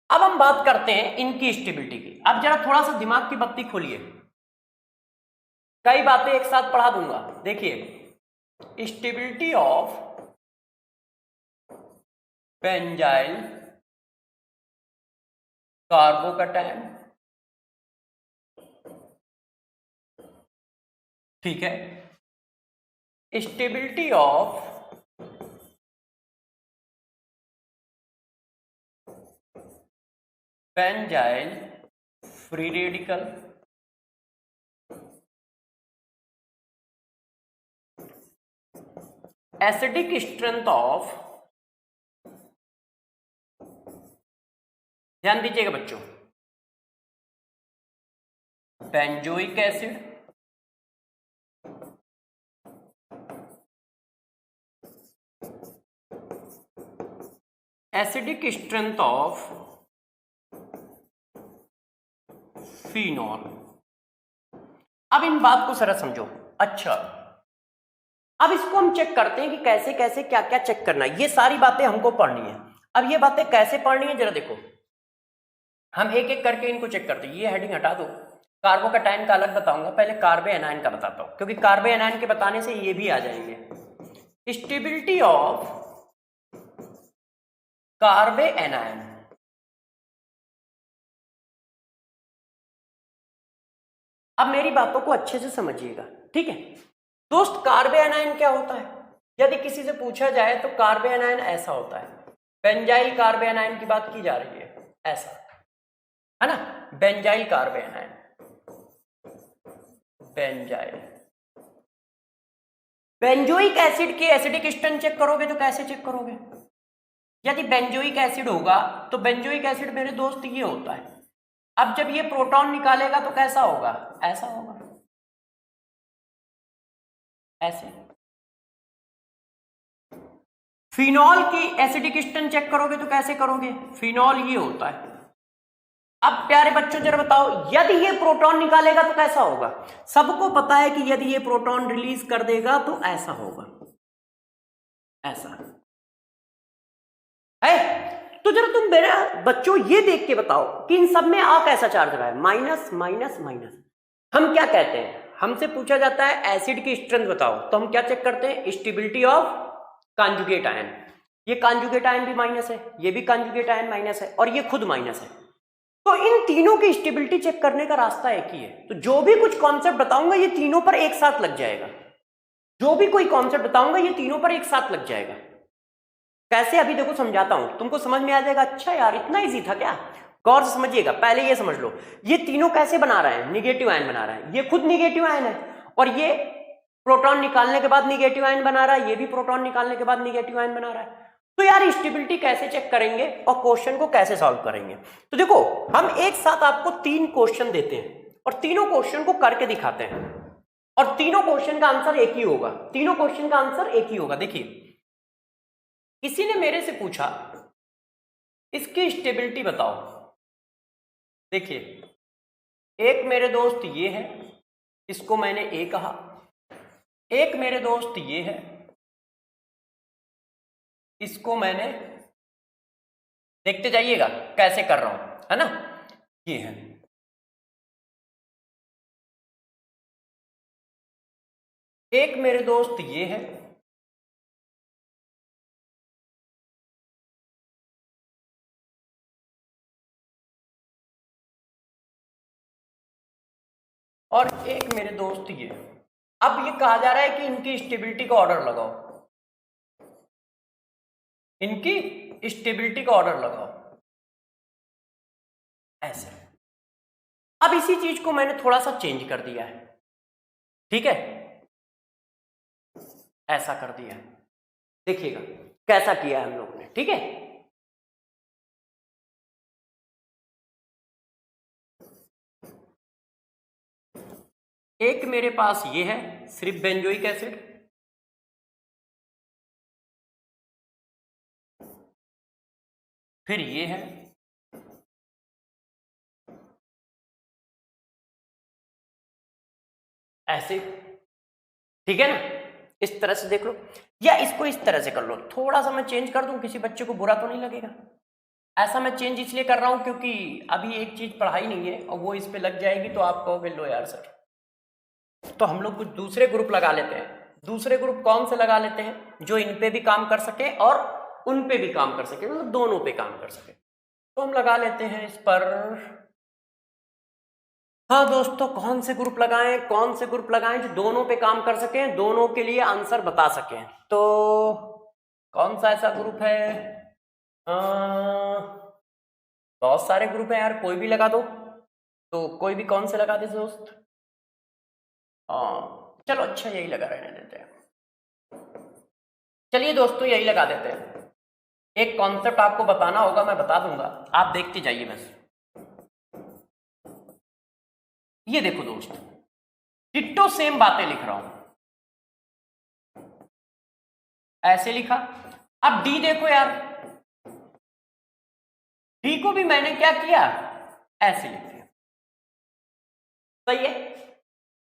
अब हम बात करते हैं इनकी स्टेबिलिटी की। अब जरा थोड़ा सा दिमाग की बत्ती खोलिए, कई बातें एक साथ पढ़ा दूंगा। देखिए, स्टेबिलिटी ऑफ बेंजाइल कार्बोकैटायन, ठीक है। Stability of benzyl free radical, acidic strength of, ध्यान दीजिएगा बच्चों, benzoic acid, acidic strength of phenol. अब इन बात को जरा समझो। अच्छा, अब इसको हम चेक करते हैं कि कैसे कैसे क्या क्या चेक करना है। ये सारी बातें हमको पढ़नी है। अब ये बातें कैसे पढ़नी है जरा देखो, हम एक एक करके इनको चेक करते हैं। ये हेडिंग हटा दो, कार्बोकैटायन का अलग बताऊंगा, पहले कार्बे एनायन का बताता हूं, क्योंकि कार्बे एनायन के बताने से ये भी आ जाएंगे। स्टेबिलिटी ऑफ कार्बे एनायन, अब मेरी बातों को अच्छे से समझिएगा, ठीक है दोस्त। कार्बे एनायन क्या होता है? यदि किसी से पूछा जाए तो कार्बे एनायन ऐसा होता है। बेंजाइल कार्बे एनायन की बात की जा रही है, ऐसा है ना, benzyl carbanion, benzyl. Benzoic acid के एसिडिक स्ट्रेंथ चेक करोगे तो कैसे चेक करोगे? यदि बेंजोइक एसिड होगा तो बेंजोइक एसिड मेरे दोस्त ये होता है। अब जब ये प्रोटॉन निकालेगा तो कैसा होगा? ऐसा होगा, ऐसे। फिनॉल की एसिडिक स्ट्रेंथ चेक करोगे तो कैसे करोगे? फिनॉल ये होता है। अब प्यारे बच्चों जरा बताओ, यदि ये प्रोटॉन निकालेगा तो कैसा होगा? सबको पता है कि यदि ये प्रोटॉन रिलीज कर देगा तो ऐसा होगा, ऐसा है। तो जरा तुम मेरे बच्चों ये देख के बताओ कि इन सब में आ कैसा चार्ज रहा है? Minus minus minus. हम क्या कहते हैं? हमसे पूछा जाता है एसिड की स्ट्रेंथ बताओ, तो हम क्या चेक करते हैं? Stability of conjugate ion. ये कॉन्जुगेट आयन भी माइनस है, ये भी कॉन्जुगेट आयन माइनस है, और ये खुद माइनस है। तो इन तीनों की स्टेबिलिटी चेक करने का रास्ता एक ही है। तो जो भी कुछ कॉन्सेप्ट बताऊंगा ये तीनों पर एक साथ लग जाएगा। जो भी कोई कॉन्सेप्ट बताऊंगा ये तीनों पर एक साथ लग जाएगा। कैसे? अभी देखो समझाता हूं, तुमको समझ में आ जाएगा। अच्छा यार इतना इजी था क्या? गौर से समझिएगा। पहले ये समझ लो, ये तीनों कैसे बना रहे हैं? निगेटिव आयन बना रहा है। ये खुद निगेटिव आयन है, और ये प्रोटॉन निकालने के बाद निगेटिव आयन बना रहा है, ये भी प्रोटॉन निकालने के बाद निगेटिव आयन बना रहा है। तो यार स्टेबिलिटी कैसे चेक करेंगे और क्वेश्चन को कैसे सॉल्व करेंगे? तो देखो, हम एक साथ आपको 3 क्वेश्चन देते हैं और तीनों क्वेश्चन को करके दिखाते हैं और तीनों क्वेश्चन का आंसर एक ही होगा। तीनों क्वेश्चन का आंसर एक ही होगा। देखिए, किसी ने मेरे से पूछा इसकी स्टेबिलिटी बताओ। देखिए, एक मेरे दोस्त ये है, इसको मैंने ए कहा, एक मेरे दोस्त ये है, इसको मैंने, देखते जाइएगा कैसे कर रहा हूं, है ना, ये है। एक मेरे दोस्त ये है, और एक मेरे दोस्त ये। अब ये कहा जा रहा है कि इनकी स्टेबिलिटी का ऑर्डर लगाओ, इनकी स्टेबिलिटी का ऑर्डर लगाओ, ऐसे। अब इसी चीज को मैंने थोड़ा सा चेंज कर दिया है, ठीक है, ऐसा कर दिया है। देखिएगा कैसा किया है हम लोगों ने, ठीक है। एक मेरे पास ये है सिर्फ बेंजोइक एसिड, फिर ये है, ऐसे, ठीक है ना। इस तरह से देख लो, या इसको इस तरह से कर लो। थोड़ा सा मैं चेंज कर दूं, किसी बच्चे को बुरा तो नहीं लगेगा। ऐसा मैं चेंज इसलिए कर रहा हूं क्योंकि अभी एक चीज पढ़ाई नहीं है और वो इस पे लग जाएगी तो आप कहोगे लो यार सर। तो हम लोग कुछ दूसरे ग्रुप लगा लेते हैं। दूसरे ग्रुप कौन से लगा लेते हैं? जो इन पे भी काम कर सके और उन पे भी काम कर सके, मतलब दोनों पे काम कर सके। तो हम लगा लेते हैं इस पर, हाँ दोस्तों, कौन से ग्रुप लगाएं, कौन से ग्रुप लगाएं जो दोनों पे काम कर सकें, दोनों के लिए आंसर बता सकें। तो कौन सा ऐसा ग्रुप है? बहुत सारे ग्रुप हैं यार, कोई भी लगा दो। तो कोई भी कौन से लगा दे दोस्त? चलो अच्छा, यही लगा रहने देते हैं। चलिए दोस्तों, यही लगा देते हैं। एक कॉन्सेप्ट आपको बताना होगा, मैं बता दूंगा, आप देखते जाइए बस। ये देखो दोस्त, डिट्टो सेम बातें लिख रहा हूं, ऐसे लिखा। अब डी देखो यार, डी को भी मैंने क्या किया, ऐसे लिख दिया। सही है।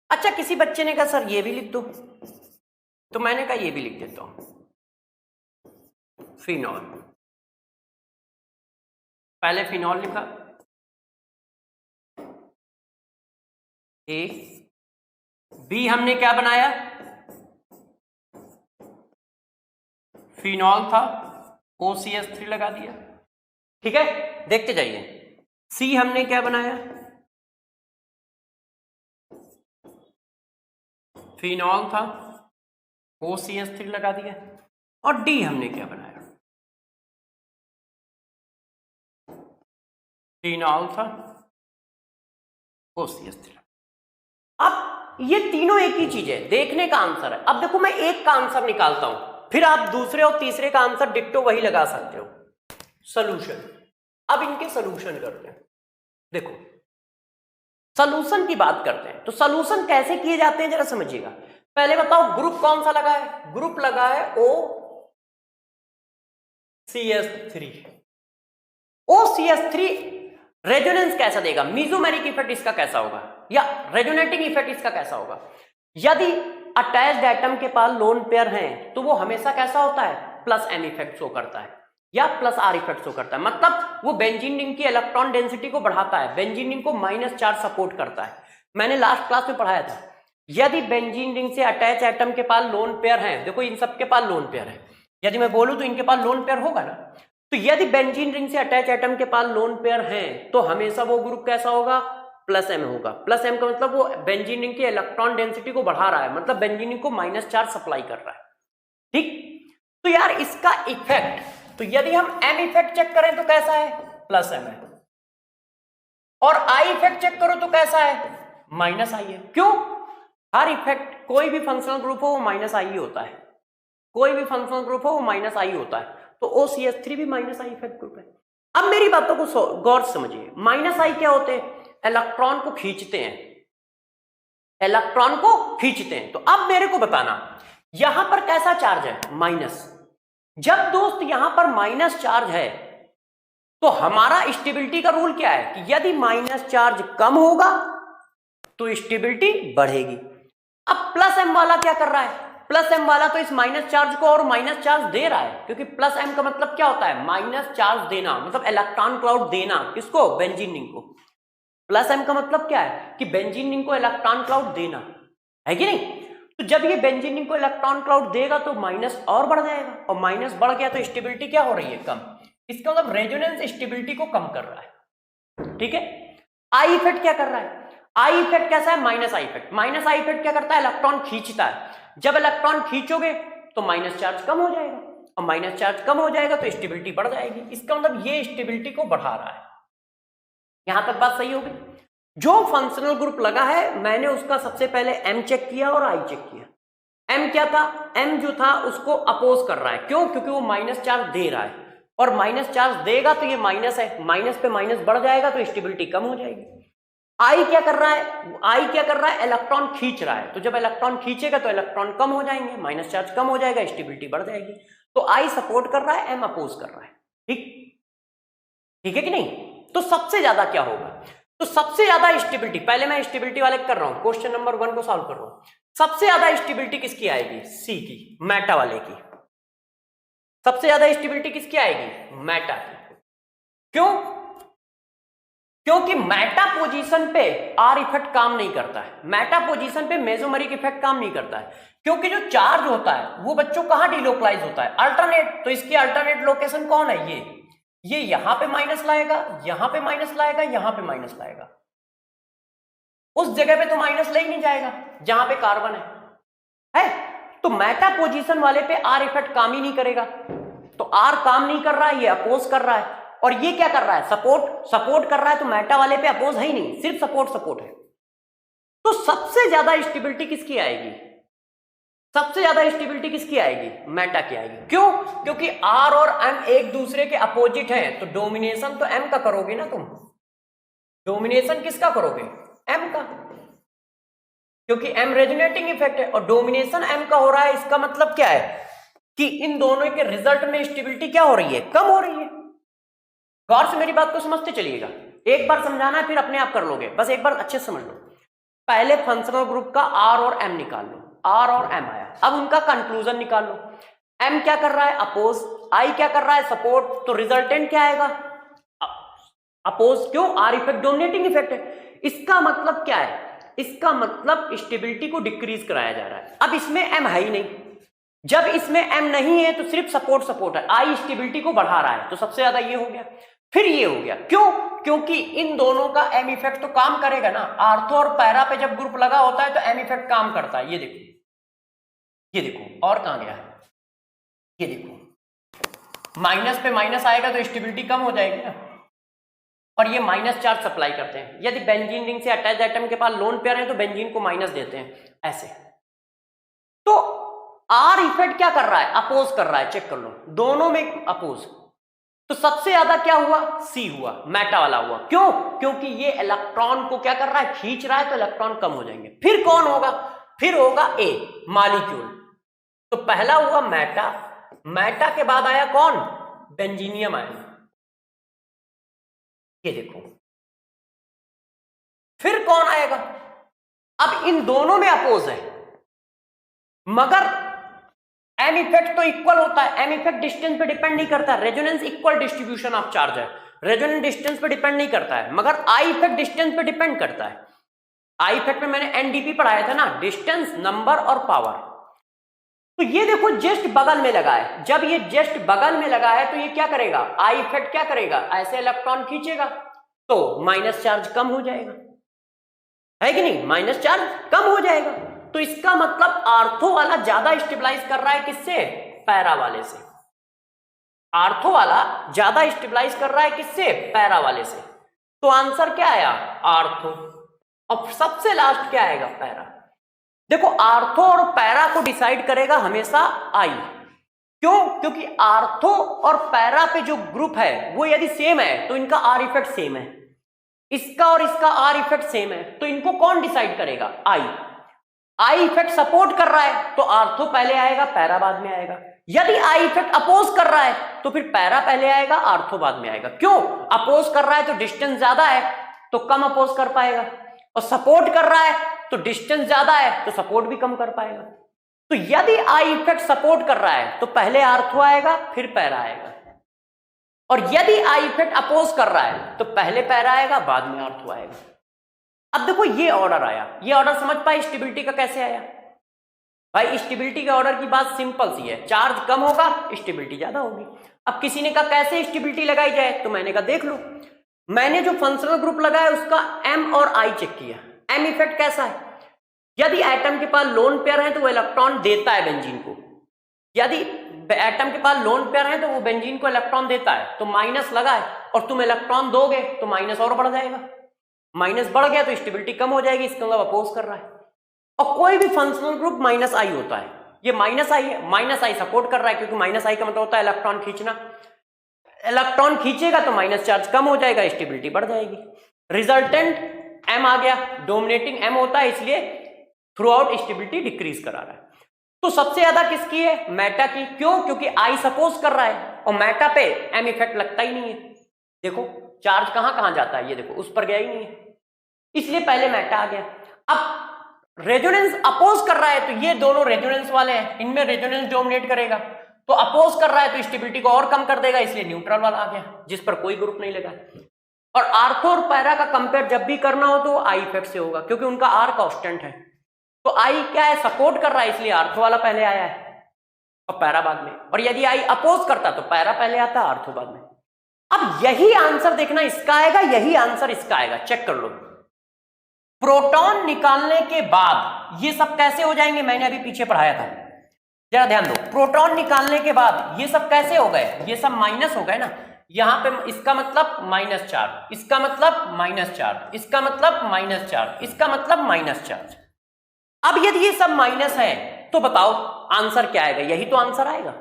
अच्छा, किसी बच्चे ने कहा सर ये भी लिख दो, तो मैंने कहा ये भी लिख देता हूं, फिनॉल। पहले फिनॉल लिखा, ए, बी हमने क्या बनाया, फिनॉल था, OCH3 लगा दिया, ठीक है। देखते जाइए, सी हमने क्या बनाया, फिनॉल था, OCH3 लगा दिया, और डी हमने क्या बनाया, फिनॉल था, OCH3। अब ये तीनों एक ही चीज है, देखने का आंसर है। अब देखो, मैं एक का आंसर निकालता हूं, फिर आप दूसरे और तीसरे का आंसर डिट्टो वही लगा सकते हो। सॉल्यूशन, अब इनके सॉल्यूशन करते हैं। देखो, सॉल्यूशन की बात करते हैं, तो सॉल्यूशन कैसे किए जाते हैं जरा समझिएगा। पहले बताओ ग्रुप कौन सा लगा है? ग्रुप लगा है OCH3। OCH3 रेजोनेंस कैसा देगा, मीजोमेरिक इफेक्ट इसका कैसा होगा, या रेजोनेटिंग इफेक्ट इसका कैसा होगा। यदि अटैच्ड एटम के पास लोन पेयर हैं तो वो हमेशा कैसा होता है, प्लस एम इफेक्ट शो करता है या प्लस आर इफेक्ट शो करता है। मतलब वो बेंजीन रिंग की इलेक्ट्रॉन डेंसिटी को बढ़ाता है, बेंजीन रिंग को -4 सपोर्ट करता है। मैंने लास्ट क्लास में पढ़ाया था, यदि बेंजीन रिंग से अटैच एटम के पास लोन पेयर हैं, देखो इन सब के पास लोन पेयर है, यदि मैं बोलूं तो इनके पास लोन पेयर होगा ना, तो यदि बेंजीन रिंग से अटैच एटम के पास लोन पेयर हैं तो हमेशा वो ग्रुप कैसा होगा, प्लस एम होगा। प्लस एम का मतलब वो बेंजीन रिंग की इलेक्ट्रॉन डेंसिटी को बढ़ा रहा है, मतलब बेंजीन रिंग को -4 सप्लाई कर रहा है, ठीक। तो यार इसका इफेक्ट, तो यदि हम एम इफेक्ट चेक करें तो कैसा है, प्लस एम है, और आई इफेक्ट चेक करो तो कैसा है, माइनस आई है। क्यों? हर इफेक्ट, कोई भी फंक्शनल ग्रुप हो वो माइनस आई होता है, कोई भी फंक्शनल ग्रुप हो वो माइनस आई होता है। तो OCH3 भी माइनस आई इफेक्ट ग्रुप है। अब मेरी बातों को गौर से समझिए, माइनस आई क्या होते हैं? इलेक्ट्रॉन को खींचते हैं, इलेक्ट्रॉन को खींचते हैं। तो अब मेरे को बताना यहां पर कैसा चार्ज है? माइनस। जब दोस्त यहां पर माइनस चार्ज है तो हमारा स्टेबिलिटी का रूल क्या है कि यदि माइनस चार्ज कम होगा तो स्टेबिलिटी बढ़ेगी। अब प्लस एम वाला क्या कर रहा है? प्लस एम वाला तो इस माइनस चार्ज को और माइनस चार्ज दे रहा है, क्योंकि प्लस एम का मतलब क्या होता है? माइनस चार्ज देना, मतलब इलेक्ट्रॉन क्लाउड देना। किसको? बेंजीन रिंग को। प्लस एम का मतलब क्या है कि बेंजीन रिंग को इलेक्ट्रॉन क्लाउड देना है कि नहीं? तो जब ये बेंजीन रिंग को इलेक्ट्रॉन क्लाउड देगा तो माइनस और बढ़ जाएगा, और माइनस बढ़ गया तो स्टेबिलिटी क्या हो रही है? कम। इसका मतलब रेजोनेंस स्टेबिलिटी को कम कर रहा है। ठीक है। आई इफेक्ट क्या कर रहा है? आई इफेक्ट कैसा है? Minus I effect. Minus I effect क्या करता है? इलेक्ट्रॉन खींचता है। जब इलेक्ट्रॉन खींचोगे तो माइनस चार्ज कम हो जाएगा, और माइनस चार्ज कम हो जाएगा तो स्टेबिलिटी बढ़ जाएगी। इसका मतलब ये स्टेबिलिटी को बढ़ा रहा है। यहां तक बात सही होगी? जो फंक्शनल ग्रुप लगा है मैंने उसका सबसे पहले एम चेक किया और आई चेक किया। एम क्या था? एम जो था उसको अपोज कर रहा है। क्यों? क्योंकि वो माइनस चार्ज दे रहा है, और माइनस चार्ज देगा तो ये माइनस है, माइनस पे माइनस बढ़ जाएगा तो स्टेबिलिटी कम हो जाएगी। आई क्या कर रहा है? आई क्या कर रहा है? इलेक्ट्रॉन खींच रहा है। तो जब इलेक्ट्रॉन खींचेगा तो इलेक्ट्रॉन कम हो जाएंगे, माइनस चार्ज कम हो जाएगा, स्टेबिलिटी बढ़ जाएगी। तो आई सपोर्ट कर रहा है, एम अपोज कर रहा है। ठीक, ठीक है कि नहीं? तो सबसे ज्यादा क्या होगा? तो सबसे ज्यादा स्टेबिलिटी, पहले मैं स्टेबिलिटी वाले कर रहा हूं, क्वेश्चन नंबर 1 को सॉल्व कर रहा हूं। सबसे ज्यादा स्टेबिलिटी किसकी आएगी? सी की, मेटा वाले की। सबसे ज्यादा स्टेबिलिटी किसकी आएगी? मेटा की। क्यों? क्योंकि मेटा पोजीशन पे आर इफेक्ट काम नहीं करता है, मेटा पोजीशन पे मेसोमेरिक इफेक्ट काम नहीं करता है। क्योंकि जो चार्ज होता है वो बच्चों कहां डिलोकलाइज होता है? अल्टरनेट। तो इसकी अल्टरनेट लोकेशन कौन है? ये यहां पे माइनस लाएगा, यहां पे माइनस लाएगा, यहां पे माइनस लाएगा। उस जगह पे तो माइनस ले ही नहीं जाएगा जहां पे कार्बन है? तो मेटा पोजीशन वाले पे आर इफेक्ट काम ही नहीं करेगा। तो आर काम नहीं कर रहा है, ये अपोज कर रहा है। और ये क्या कर रहा है? सपोर्ट कर रहा है। तो मेटा वाले पे अपोज है ही नहीं, सिर्फ सपोर्ट है। तो सबसे ज्यादा स्टेबिलिटी किसकी आएगी? सबसे ज्यादा स्टेबिलिटी किसकी आएगी? मेटा की आएगी। क्यों? क्योंकि आर और एम एक दूसरे के अपोजिट हैं, तो डोमिनेशन तो एम का करोगे ना तुम। डोमिनेशन किसका करोगे? एम का, क्योंकि एम रेजोनेटिंग इफेक्ट है और डोमिनेशन एम का हो रहा है। इसका मतलब क्या है कि इन दोनों के रिजल्ट में स्टेबिलिटी क्या हो रही है? कम हो रही है। गौर से मेरी बात को समझते चलिएगा, एक बार समझाना है फिर अपने आप कर लोगे, बस एक बार अच्छे से समझ लो। पहले फंक्शनल ग्रुप का आर और एम निकाल लो, आर और एम आया। अब उनका कंक्लूजन निकाल लो। एम क्या कर रहा है? अपोज। आई क्या कर रहा है? सपोर्ट। तो रिजल्टेंट क्या आएगा? अपोज। क्यों? आर इफेक्ट डोमिनेटिंग इफेक्ट है। इसका मतलब क्या है? इसका मतलब स्टेबिलिटी को डिक्रीज कराया जा रहा है। अब इसमें एम है ही नहीं, जब इसमें एम नहीं है तो सिर्फ सपोर्ट है। आई स्टेबिलिटी को बढ़ा रहा है, तो सबसे ज्यादा ये हो गया। फिर ये हो गया। क्यों? क्योंकि इन दोनों का एम इफेक्ट तो काम करेगा ना। आर्थो और पैरा पे जब ग्रुप लगा होता है तो एम इफेक्ट काम करता है। ये देखो, ये देखो, और कहां गया? ये देखो, माइनस पे माइनस आएगा तो स्टेबिलिटी कम हो जाएगी ना। और ये माइनस चार्ज सप्लाई करते हैं। यदि बेंजीन रिंग से अटैच एटम के पास लोन पेयर है तो बेंजीन को माइनस देते हैं, ऐसे। तो आर इफेक्ट क्या कर रहा है? अपोज कर रहा है। चेक कर लो, दोनों में अपोज। तो सबसे ज्यादा क्या हुआ? सी हुआ, मेटा वाला हुआ। क्यों? क्योंकि ये इलेक्ट्रॉन को क्या कर रहा है? खींच रहा है, तो इलेक्ट्रॉन कम हो जाएंगे। फिर कौन होगा? फिर होगा ए, मॉलिक्यूल। तो पहला हुआ मेटा, मेटा के बाद आया कौन? बेंजीनियम आया। ये देखो, फिर कौन आएगा? अब इन दोनों में अपोज है, मगर एम इफेक्ट तो इक्वल होता है। एम इफेक्ट डिस्टेंस पे डिपेंड नहीं करता। Resonance equal distribution of charge है, रेजोनेंस डिस्टेंस पे डिपेंड नहीं करता है। मगर आई इफेक्ट डिस्टेंस पे डिपेंड करता है। आई इफेक्ट में मैंने एनडीपी पढ़ाया था ना, डिस्टेंस, नंबर और पावर। तो ये देखो जस्ट बगल में लगा है। जब ये जस्ट बगल में लगा है तो ये क्या करेगा? आई इफेक्ट क्या करेगा? ऐसे इलेक्ट्रॉन खींचेगा तो माइनस चार्ज कम हो जाएगा, है कि नहीं? माइनस चार्ज कम हो जाएगा। तो इसका मतलब आर्थो वाला ज्यादा स्टेबलाइज कर रहा है किससे? पैरा वाले से। आर्थो वाला ज्यादा स्टेबलाइज कर रहा है किससे? पैरा वाले से। तो आंसर क्या आया? आर्थो। अब सबसे लास्ट क्या आएगा? पैरा। देखो, आर्थो और पैरा को डिसाइड करेगा हमेशा आई। क्यों? क्योंकि आर्थो और पैरा पे जो ग्रुप है वो यदि सेम है तो इनका आर इफेक्ट सेम है, इसका और इसका आर इफेक्ट सेम है, तो इनको कौन डिसाइड करेगा? आई इफेक्ट सपोर्ट कर रहा है तो आर्थो पहले आएगा, पैरा बाद में आएगा। यदि आई इफेक्ट अपोज कर रहा है तो फिर पैरा पहले आएगा, आर्थो बाद में आएगा। क्यों? अपोज कर रहा है तो डिस्टेंस ज्यादा है तो कम अपोज कर पाएगा, और सपोर्ट कर रहा है तो डिस्टेंस ज्यादा है तो सपोर्ट भी कम कर पाएगा। तो यदि आई इफेक्ट सपोर्ट कर रहा है तो पहले आर्थो आएगा फिर पैरा आएगा, और यदि आई इफेक्ट अपोज कर रहा है तो पहले पैरा आएगा बाद में आर्थो आएगा। अब देखो ये ऑर्डर आया, ये ऑर्डर समझ पाए स्टेबिलिटी का कैसे आया? भाई स्टेबिलिटी के ऑर्डर की बात सिंपल सी है, चार्ज कम होगा स्टेबिलिटी ज्यादा होगी। अब किसी ने कहा कैसे स्टेबिलिटी लगाई जाए, तो मैंने कहा देख लो, मैंने जो फंक्शनल ग्रुप लगाया उसका एम और आई चेक किया। एम इफेक्ट कैसा है? यदि एटम के पास लोन पेयर है तो वो इलेक्ट्रॉन देता है बेंजीन को, यदि एटम के पास लोन पेयर है तो वो बेंजीन को इलेक्ट्रॉन देता है, तो माइनस लगा है और तुम इलेक्ट्रॉन दोगे तो माइनस और बढ़ जाएगा, माइनस बढ़ गया तो स्टेबिलिटी कम हो जाएगी, इसका मतलब अपोज कर रहा है। और कोई भी फंक्शनल ग्रुप माइनस आई होता है, ये माइनस आई है, माइनस आई सपोर्ट कर रहा है, क्योंकि माइनस आई का मतलब होता है इलेक्ट्रॉन खींचना, इलेक्ट्रॉन खींचेगा तो माइनस चार्ज कम हो जाएगा, स्टेबिलिटी बढ़ जाएगी। रिजल्टेंट एम आ गया, डोमिनेटिंग एम होता है, इसलिए थ्रू आउट स्टेबिलिटी डिक्रीज करा रहा है। तो सबसे ज्यादा किसकी है? मेटा की। क्यों? क्योंकि आई सपोज कर रहा है और मेटा पे एम इफेक्ट लगता ही नहीं है। देखो चार्ज कहां कहां जाता है, ये देखो उस पर गया ही नहीं है, इसलिए पहले मेटा आ गया। अब रेजोनेंस अपोज कर रहा है तो ये दोनों रेजोनेंस वाले हैं, इनमें रेजोनेंस डोमिनेट करेगा, तो अपोज कर रहा है तो स्टेबिलिटी को और कम कर देगा, इसलिए न्यूट्रल वाला आ गया जिस पर कोई ग्रुप नहीं लगा। और आर्थो और पैरा का कंपेयर जब भी करना हो तो आई इफेक्ट से होगा, क्योंकि उनका आर कांस्टेंट है। तो आई क्या है? सपोर्ट कर रहा है, इसलिए आर्थो वाला पहले आया है और पैरा बाद में। और यदि आई अपोज करता तो पैरा पहले आता, आर्थो बाद में। अब यही आंसर देखना इसका आएगा, यही आंसर इसका आएगा, चेक कर लो। प्रोटॉन निकालने के बाद ये सब कैसे हो जाएंगे, मैंने अभी पीछे पढ़ाया था, जरा ध्यान दो। प्रोटॉन निकालने के बाद ये सब कैसे हो गए? ये सब माइनस हो गए ना, यहां पे इसका मतलब माइनस चार्ज, इसका मतलब माइनस चार्ज, इसका मतलब माइनस चार्ज, इसका मतलब माइनस चार्ज। अब यदि ये सब माइनस है तो बताओ आंसर क्या आएगा? यही तो आंसर आएगा।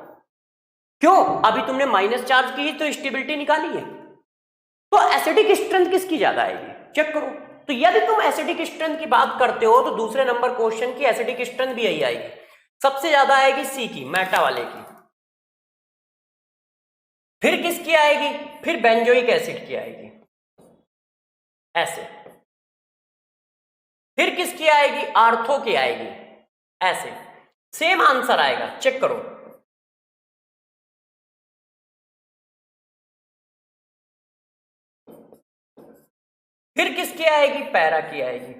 क्यों? अभी तुमने माइनस चार्ज की तो स्टेबिलिटी निकाली है, तो एसिडिक स्ट्रेंथ किसकी ज्यादा आएगी? चेक करो। तो यदि तुम एसिडिक स्ट्रेंथ की बात करते हो तो दूसरे नंबर क्वेश्चन की एसिडिक स्ट्रेंथ भी यही आएगी, सबसे ज्यादा आएगी सी की, मेटा वाले की। फिर किसकी आएगी? फिर बेंजोइक एसिड की आएगी, ऐसे। फिर किसकी आएगी? आर्थो की आएगी, ऐसे। सेम आंसर आएगा, चेक करो। फिर किसकी आएगी? पैरा की आएगी।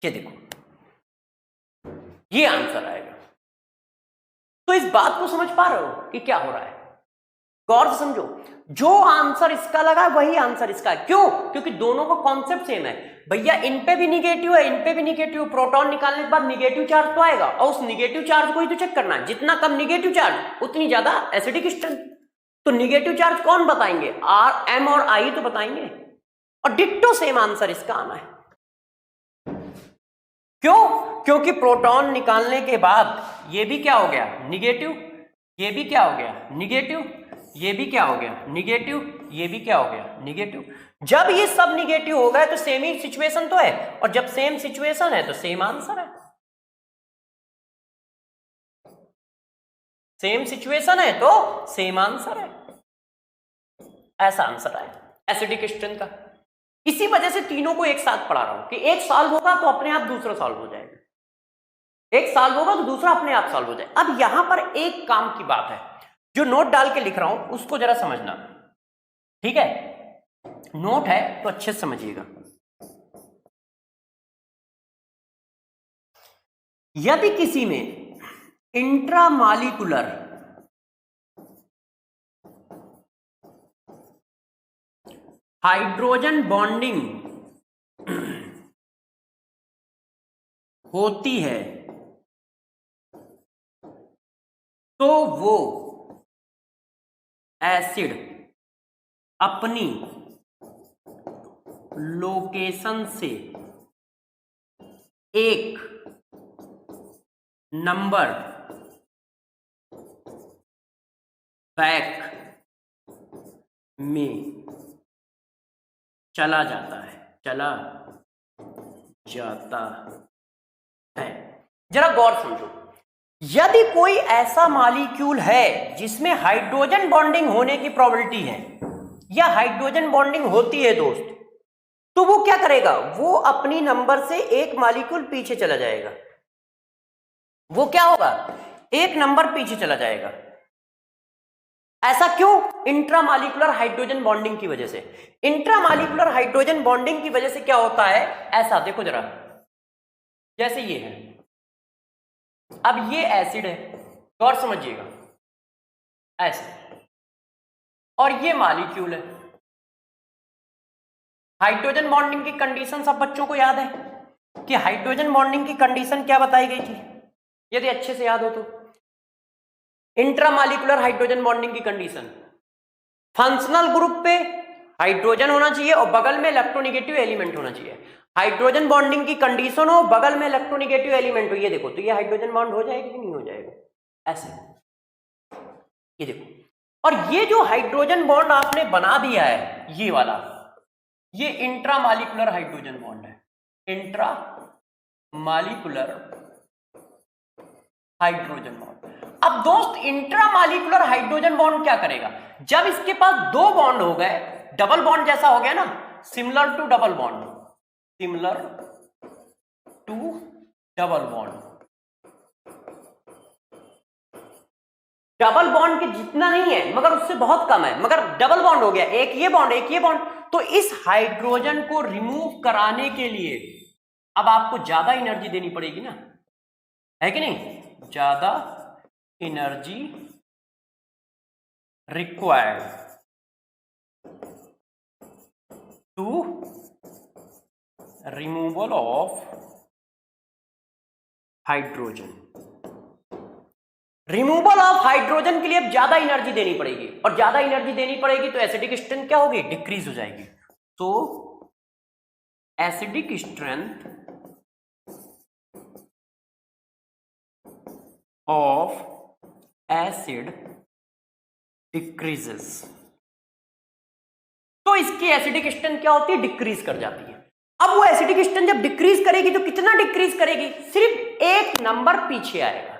ये देखो, ये आंसर आएगा। तो इस बात को समझ पा रहे हो कि क्या हो रहा है? गौर से समझो, जो आंसर इसका लगा वही आंसर इसका है। क्यों? क्योंकि दोनों का कॉन्सेप्ट सेम है। भैया इन पे भी निगेटिव है, इन पे भी निगेटिव, प्रोटॉन निकालने के बाद निगेटिव चार्ज तो आएगा, और उस निगेटिव चार्ज को ही तो चेक करना है। जितना कम निगेटिव चार्ज उतनी ज्यादा एसिडिक स्ट्रेंथ। तो निगेटिव चार्ज कौन बताएंगे? आर, एम और आई तो बताएंगे, और डिट्टो सेम आंसर इसका आना है। क्यों? क्योंकि प्रोटॉन निकालने के बाद ये भी क्या हो गया? निगेटिव। ये भी क्या हो गया? निगेटिव। ये भी क्या हो गया? निगेटिव। ये भी क्या हो गया? निगेटिव। जब ये सब निगेटिव हो गए तो सेम ही सिचुएशन तो है, और जब सेम सिचुएशन है तो सेम आंसर है। सेम सिचुएशन है तो सेम आंसर है, ऐसा आंसर है एसिडिक स्ट्रेंथ का। इसी वजह से तीनों को एक साथ पढ़ा रहा हूं कि एक सॉल्व होगा तो अपने आप दूसरा सॉल्व हो जाएगा, एक सॉल्व होगा तो दूसरा अपने आप सॉल्व हो जाएगा। अब यहां पर एक काम की बात है, जो नोट डाल के लिख रहा हूं उसको जरा समझना, ठीक है? नोट है तो अच्छे से समझिएगा। यदि किसी में इंट्रामॉलिक्यूलर हाइड्रोजन बॉन्डिंग होती है तो वो एसिड अपनी लोकेशन से एक नंबर बैक में चला जाता है, चला जाता है। जरा गौर समझो, यदि कोई ऐसा मॉलिक्यूल है जिसमें हाइड्रोजन बॉन्डिंग होने की प्रोबेबिलिटी है या हाइड्रोजन बॉन्डिंग होती है दोस्त, तो वो क्या करेगा, वो अपनी नंबर से एक मॉलिक्यूल पीछे चला जाएगा। वो क्या होगा, एक नंबर पीछे चला जाएगा। ऐसा क्यों? इंट्रामॉलिक्यूलर हाइड्रोजन बॉन्डिंग की वजह से। इंट्रामॉलिक्यूलर हाइड्रोजन बॉन्डिंग की वजह से क्या होता है, ऐसा देखो जरा, जैसे ये है, अब ये एसिड है, गौर समझिएगा, ऐसे, और ये मॉलिक्यूल है। हाइड्रोजन बॉन्डिंग की कंडीशन सब बच्चों को याद है कि हाइड्रोजन बॉन्डिंग की कंडीशन क्या बताई गई थी, यदि अच्छे से याद हो तो। इंट्रामॉलिक्यूलर हाइड्रोजन बॉन्डिंग की कंडीशन, फंक्शनल ग्रुप पे हाइड्रोजन होना चाहिए और बगल में इलेक्ट्रोनेगेटिव एलिमेंट होना चाहिए। हाइड्रोजन बॉन्डिंग की कंडीशन हो, बगल में इलेक्ट्रोनेगेटिव एलिमेंट हो, ये देखो, तो ये हाइड्रोजन बॉन्ड हो जाएगा कि नहीं हो जाएगा, ऐसे, ये देखो। और ये जो हाइड्रोजन बॉन्ड आपने बना दिया है, ये वाला, ये इंट्रामॉलिक्यूलर हाइड्रोजन बॉन्ड है, इंट्रामॉलिक्यूलर हाइड्रोजन बॉन्ड। अब दोस्त, इंट्रामॉलिक्यूलर हाइड्रोजन बॉन्ड क्या करेगा, जब इसके पास दो बॉन्ड हो गए, डबल बॉन्ड जैसा हो गया ना, similar to double bond, similar to double bond, double bond के जितना नहीं है मगर उससे बहुत कम है, मगर डबल बॉन्ड हो गया, एक ये बॉन्ड एक ये बॉन्ड, तो इस हाइड्रोजन को रिमूव कराने के लिए अब आपको ज्यादा एनर्जी देनी पड़ेगी ना, है कि नहीं, ज्यादा energy required to removal of hydrogen. Removal of hydrogen के लिए अब ज्यादा एनर्जी देनी पड़ेगी, और ज्यादा एनर्जी देनी पड़ेगी तो एसिडिक स्ट्रेंथ क्या होगी, डिक्रीज हो जाएगी। तो acidic strength of acid decreases, तो इसकी एसिडिक स्ट्रेंथ क्या होती है, डिक्रीज कर जाती है। अब वो एसिडिक स्ट्रेंथ जब डिक्रीज करेगी तो कितना डिक्रीज करेगी, सिर्फ एक नंबर पीछे आएगा,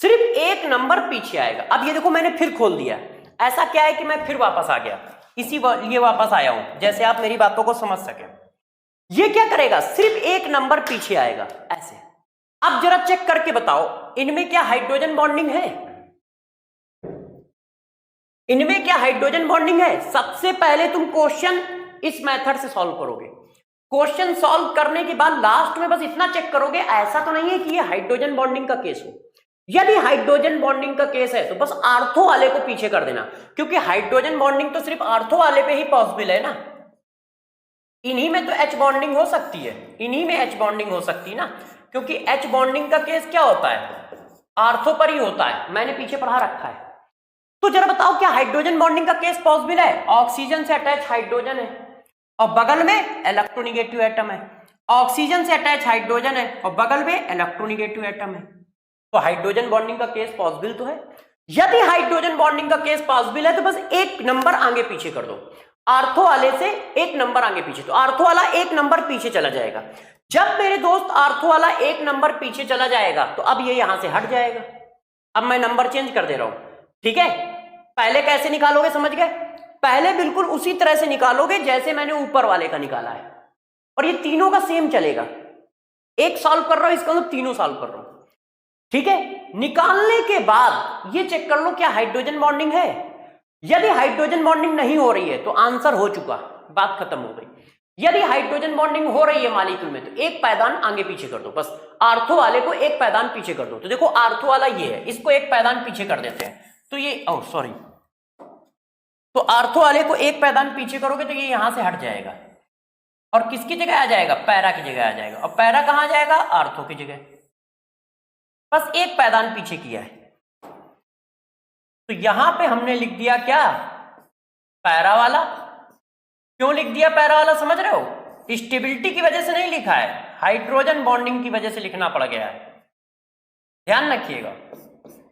सिर्फ एक नंबर पीछे आएगा। अब ये देखो, मैंने फिर खोल दिया, ऐसा क्या है कि मैं फिर वापस आ गया, इसी लिए वापस आया हूं, जैसे आप मेरी बातों को समझ सके। ये क्या करेगा, सिर्फ एक नंबर पीछे आएगा, ऐसे। अब जरा चेक करके बताओ, इनमें क्या हाइड्रोजन बॉन्डिंग है, इनमें क्या हाइड्रोजन बॉन्डिंग है। सबसे पहले तुम क्वेश्चन इस मेथड से सॉल्व करोगे, क्वेश्चन सॉल्व करने के बाद लास्ट में बस इतना चेक करोगे, ऐसा तो नहीं है कि ये हाइड्रोजन बॉन्डिंग का केस हो। यदि हाइड्रोजन बॉन्डिंग का केस है तो बस आर्थो वाले को पीछे कर देना, क्योंकि हाइड्रोजन बॉन्डिंग तो सिर्फ आर्थो वाले पे ही पॉसिबल है ना, इन्हीं में तो एच बॉन्डिंग हो सकती है, इन्हीं में एच बॉन्डिंग हो सकती है ना, क्योंकि एच बॉन्डिंग का केस क्या होता है, आर्थो पर ही होता है, मैंने पीछे पढ़ा रखा है। तो जरा बताओ, क्या हाइड्रोजन बॉन्डिंग का केस पॉसिबल है, ऑक्सीजन से अटैच हाइड्रोजन है और बगल में इलेक्ट्रोनेगेटिव एटम है, ऑक्सीजन से अटैच हाइड्रोजन है और बगल में इलेक्ट्रोनेगेटिव एटम है, तो हाइड्रोजन बॉन्डिंग का केस पॉसिबल तो है। यदि हाइड्रोजन बॉन्डिंग का केस पॉसिबल है तो बस एक नंबर आगे पीछे कर दो, आर्थो वाले से एक नंबर आगे पीछे, तो आर्थो वाला एक नंबर पीछे चला जाएगा। जब मेरे दोस्त आर्थो वाला एक नंबर पीछे चला जाएगा तो अब ये यहां से हट जाएगा। अब मैं नंबर चेंज कर दे रहा हूं, ठीक है। पहले कैसे निकालोगे, समझ गए, पहले बिल्कुल उसी तरह से निकालोगे जैसे मैंने ऊपर वाले का निकाला है, और ये तीनों का सेम चलेगा। एक सॉल्व कर रहा हूं, इसका मतलब तीनों सॉल्व कर रहा हूं, ठीक है। निकालने के बाद ये चेक कर लो क्या हाइड्रोजन बॉन्डिंग है। यदि हाइड्रोजन बॉन्डिंग नहीं हो रही है तो आंसर हो चुका, बात खत्म हो गई। यदि हाइड्रोजन बॉन्डिंग हो रही है मॉलिक्यूल में तो एक पायदान आगे पीछे कर दो, बस आर्थो वाले को एक पायदान पीछे कर दो। तो देखो आर्थो वाला ये है, इसको एक पायदान पीछे कर देते हैं, तो ये सॉरी, तो आर्थो वाले को एक पायदान पीछे करोगे तो ये यहां से हट जाएगा और किसकी जगह आ जाएगा, पैरा की जगह आ जाएगा। और पैरा कहां जाएगा, आर्थो की जगह, बस एक पायदान पीछे किया है। तो यहां पे हमने लिख दिया क्या, पैरा वाला। क्यों लिख दिया पैरा वाला, समझ रहे हो, स्टेबिलिटी की वजह से नहीं लिखा है, हाइड्रोजन बॉन्डिंग की वजह से लिखना पड़ गया है। ध्यान रखिएगा,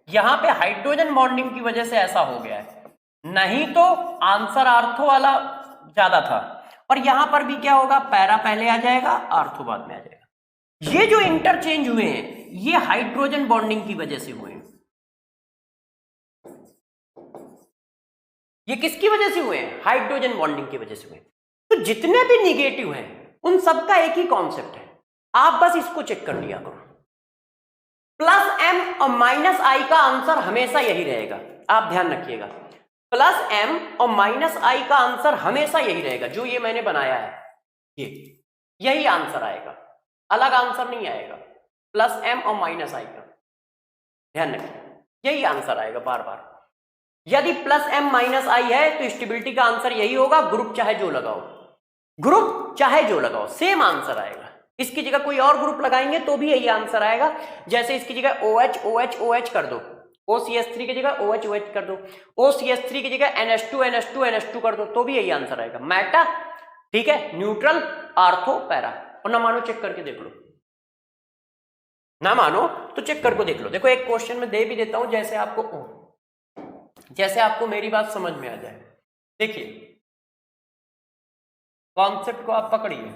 यहां पे हाइड्रोजन बॉन्डिंग की वजह से ऐसा हो गया है, नहीं तो आंसर आर्थो वाला ज्यादा था। और यहां पर भी क्या होगा, पैरा पहले आ जाएगा, आर्थो बाद में आ जाएगा। ये जो इंटरचेंज हुए हैं ये हाइड्रोजन बॉन्डिंग की वजह से हुए हैं। ये किसकी वजह से हुए हैं, हाइड्रोजन बॉन्डिंग की वजह से हुए। तो जितने भी निगेटिव हैं उन सबका एक ही कॉन्सेप्ट है, आप बस इसको चेक कर लिया करो। प्लस एम और माइनस आई का आंसर हमेशा यही रहेगा, आप ध्यान रखिएगा। प्लस एम और माइनस आई का आंसर हमेशा यही रहेगा, जो ये मैंने बनाया है ये यही आंसर आएगा, अलग आंसर नहीं आएगा। प्लस एम और माइनस आई का ध्यान रखिए, यही आंसर आएगा बार बार। यदि प्लस एम माइनस आई है तो स्टेबिलिटी का आंसर यही होगा, ग्रुप चाहे जो लगाओ, ग्रुप चाहे जो लगाओ सेम आंसर आएगा। इसकी जगह कोई और ग्रुप लगाएंगे तो भी यही आंसर आएगा। जैसे इसकी जगह OH OH OH कर दो, OCH3 की जगह OH OH कर दो, OCH3 की जगह NH2 NH2 NH2 कर दो तो भी यही आंसर आएगा। मेटा, ठीक है, न्यूट्रल, आर्थो, पैरा। और ना मानो चेक करके देख लो, ना मानो तो चेक करके देख लो। देखो एक क्वेश्चन में दे भी देता हूं, जैसे आपको मेरी बात समझ में आ जाए। देखिए कॉन्सेप्ट को आप पकड़िए,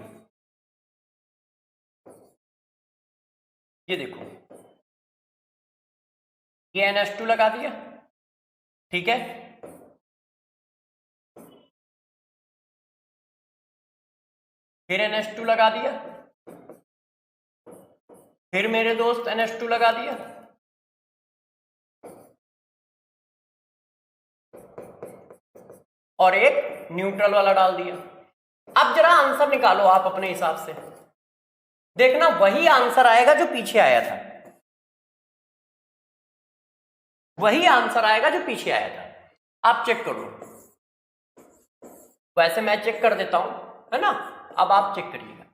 ये देखो ये NH2 लगा दिया, ठीक है, फिर NH2 लगा दिया, फिर मेरे दोस्त NH2 लगा दिया, और एक न्यूट्रल वाला डाल दिया। अब जरा आंसर निकालो आप अपने हिसाब से, देखना वही आंसर आएगा जो पीछे आया था, वही आंसर आएगा जो पीछे आया था। आप चेक करो, वैसे मैं चेक कर देता हूं, है ना, अब आप चेक करिएगा।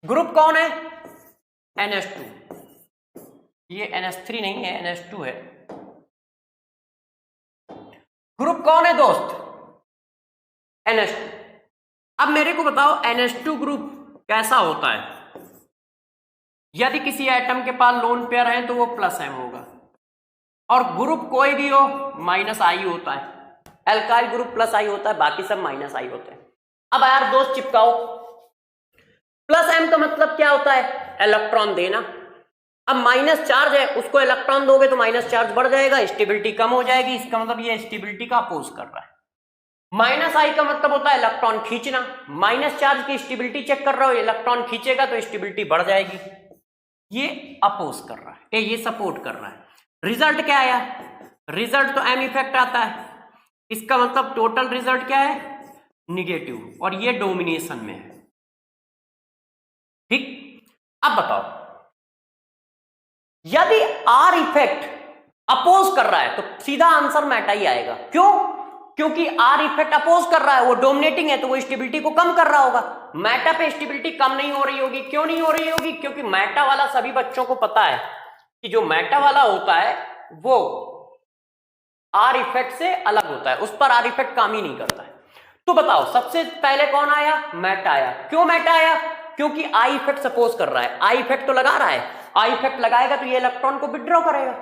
ग्रुप कौन है, NH2, ये NH3 नहीं है, NH2 है। ग्रुप कौन है दोस्त, NH2। अब मेरे को बताओ NH2 ग्रुप कैसा होता है। यदि किसी एटम के पास लोन पेयर है तो वो प्लस एम होगा, और ग्रुप कोई भी हो माइनस आई होता है। एल्काइल ग्रुप प्लस आई होता है, बाकी सब माइनस आई होते हैं। अब यार दोस्त चिपकाओ, प्लस एम का मतलब क्या होता है, इलेक्ट्रॉन देना। अब माइनस चार्ज है, उसको इलेक्ट्रॉन दोगे तो माइनस चार्ज बढ़ जाएगा, स्टेबिलिटी कम हो जाएगी, इसका मतलब ये स्टेबिलिटी का अपोज कर रहा है। माइनस आई का मतलब होता है इलेक्ट्रॉन खींचना, माइनस चार्ज की स्टेबिलिटी चेक कर रहा हो, इलेक्ट्रॉन खींचेगा तो स्टेबिलिटी बढ़ जाएगी, ये अपोज कर रहा है, ये सपोर्ट कर रहा है। रिजल्ट क्या आया, रिजल्ट तो एम इफेक्ट आता है, इसका मतलब टोटल रिजल्ट क्या है, निगेटिव, और ये डोमिनेशन में है, ठीक। अब बताओ यदि आर इफेक्ट अपोज कर रहा है तो सीधा आंसर मेटा ही आएगा। क्यों, क्योंकि आर इफेक्ट अपोज कर रहा है, वो डोमिनेटिंग है तो वो स्टेबिलिटी को कम कर रहा होगा। मेटा पे स्टेबिलिटी कम नहीं हो रही होगी, क्यों नहीं हो रही होगी, क्योंकि मेटा वाला सभी बच्चों को पता है कि जो मेटा वाला होता है वो आर इफेक्ट से अलग होता है, उस पर आर इफेक्ट काम ही नहीं करता है। तो बताओ सबसे पहले कौन आया, मेटा आया। क्यों मेटा आया, क्योंकि आई इफेक्ट सपोज कर रहा है, आई इफेक्ट तो लगा रहा है, आई इफेक्ट लगाएगा तो ये इलेक्ट्रॉन को विथड्रॉ करेगा,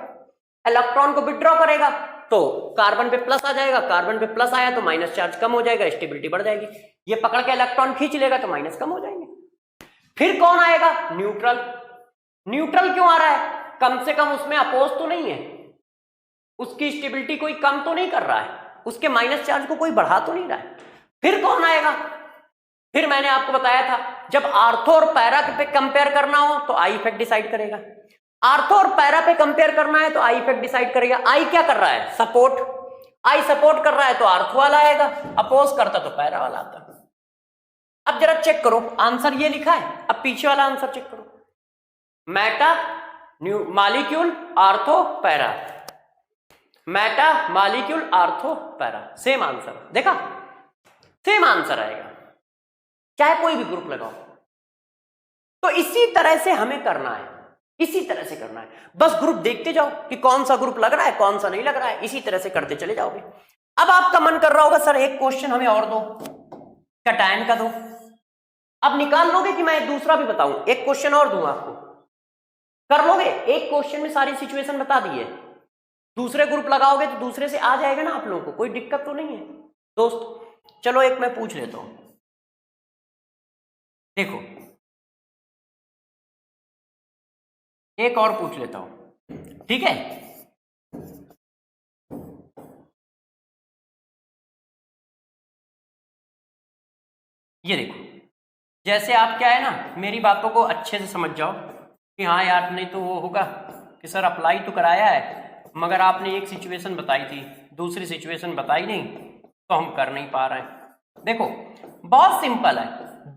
इलेक्ट्रॉन को विथड्रॉ करेगा तो कार्बन पे प्लस आ जाएगा, कार्बन पे प्लस आया तो माइनस चार्ज कम हो जाएगा, स्टेबिलिटी बढ़ जाएगी, ये पकड़ के इलेक्ट्रॉन खींच लेगा तो माइनस कम हो जाएंगे। फिर कौन आएगा, न्यूट्रल। न्यूट्रल क्यों आ रहा है, कम से कम उसमें अपोज तो नहीं है, उसकी स्टेबिलिटी कोई कम तो नहीं कर रहा है, उसके माइनस चार्ज को कोई बढ़ा तो नहीं रहा है। फिर कौन आएगा, फिर मैंने आपको बताया था जब आर्थो और पैरा पे कंपेयर करना हो तो आई इफेक्ट डिसाइड करेगा, आर्थो और पैरा पे कंपेयर करना है तो आई इफेक्ट डिसाइड करेगा। आई क्या कर रहा है, सपोर्ट, आई सपोर्ट कर रहा है तो आर्थो वाला आएगा, अपोज करता तो पैरा वाला आता। अब जरा चेक करो, आंसर ये लिखा है, अब पीछे वाला आंसर चेक करो, Meta molecule ortho para, Meta molecule ortho para, same answer, देखा सेम आंसर आएगा चाहे कोई भी ग्रुप लगाओ। तो इसी तरह से हमें करना है, इसी तरह से करना है, बस ग्रुप देखते जाओ कि कौन सा ग्रुप लग रहा है कौन सा नहीं लग रहा है, इसी तरह से करते चले जाओगे। अब आपका मन कर रहा होगा सर एक क्वेश्चन हमें और दो, कैटायन का दो। अब निकाल लोगे कि मैं दूसरा भी बताऊं? एक क्वेश्चन और दूं आपको, कर लोगे? एक क्वेश्चन में सारी सिचुएशन बता दी है, दूसरे ग्रुप लगाओगे तो दूसरे से आ जाएगा ना आप लोगों को, कोई दिक्कत तो नहीं है दोस्त। चलो एक मैं पूछ लेता हूं, देखो एक और पूछ लेता हूं, ठीक है? ये देखो, जैसे आप क्या है ना, मेरी बातों को अच्छे से समझ जाओ कि हाँ यार, नहीं तो वो होगा कि सर अप्लाई तो कराया है मगर आपने एक सिचुएशन बताई थी, दूसरी सिचुएशन बताई नहीं, तो हम कर नहीं पा रहे हैं। देखो बहुत सिंपल है,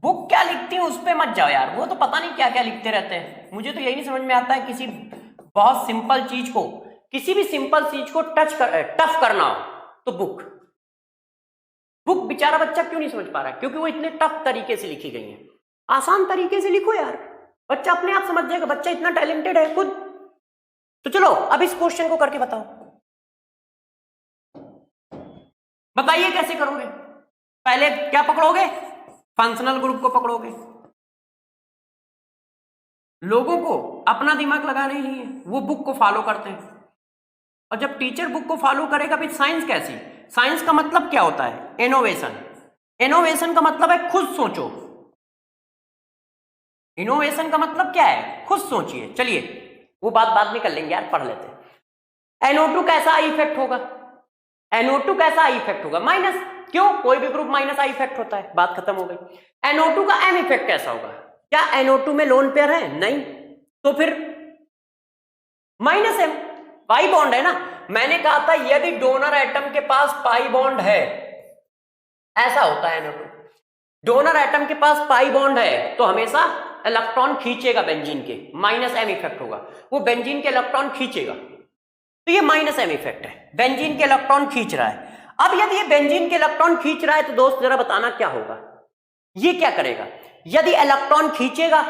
बुक क्या लिखती है उस पर मत जाओ यार, वो तो पता नहीं क्या क्या लिखते रहते हैं। मुझे तो यही नहीं समझ में आता है, किसी बहुत सिंपल चीज को, किसी भी सिंपल चीज को टफ करना हो तो बुक बेचारा बच्चा क्यों नहीं समझ पा रहा है? क्योंकि वो इतने टफ तरीके से लिखी गई है। आसान तरीके से लिखो यार, बच्चा अपने आप समझ जाएगा, बच्चा इतना टैलेंटेड है खुद। तो चलो अब इस क्वेश्चन को करके बताओ, बताइए कैसे करोगे? पहले क्या पकड़ोगे? फंक्शनल ग्रुप को पकड़ोगे। लोगों को अपना दिमाग लगाना ही नहीं है, वो बुक को फॉलो करते हैं। और जब टीचर बुक को फॉलो करेगा फिर साइंस कैसी? साइंस का मतलब क्या होता है? इनोवेशन। इनोवेशन का मतलब है खुद सोचो। इनोवेशन का मतलब क्या है? खुद सोचिए। चलिए वो बात बाद में कर लेंगे यार, पढ़ लेते हैं। NO2 कैसा आई इफेक्ट होगा? NO2 कैसा आई इफेक्ट होगा? माइनस। क्यों? कोई भी ग्रुप माइनस आई इफेक्ट होता है, बात खत्म हो गई। NO2 का M इफेक्ट कैसा होगा? क्या NO2 में लोन पेयर है? नहीं, तो फिर माइनस M, पाई बॉन्ड है ना। मैंने कहा था यदि डोनर एटम के पास पाई बॉन्ड है, ऐसा होता है NO2, डोनर एटम के पास पाई बॉन्ड है तो हमेशा इलेक्ट्रॉन खींचेगा बेंजीन के, माइनस M इफेक्ट होगा, वो बेंजीन के इलेक्ट्रॉन खींचेगा। तो ये माइनस M इफेक्ट है, बेंजीन के इलेक्ट्रॉन खींच रहा है। अब यदि ये बेंजीन के इलेक्ट्रॉन खींच रहा है तो दोस्त जरा बताना क्या होगा? ये क्या करेगा? यदि इलेक्ट्रॉन खींचेगा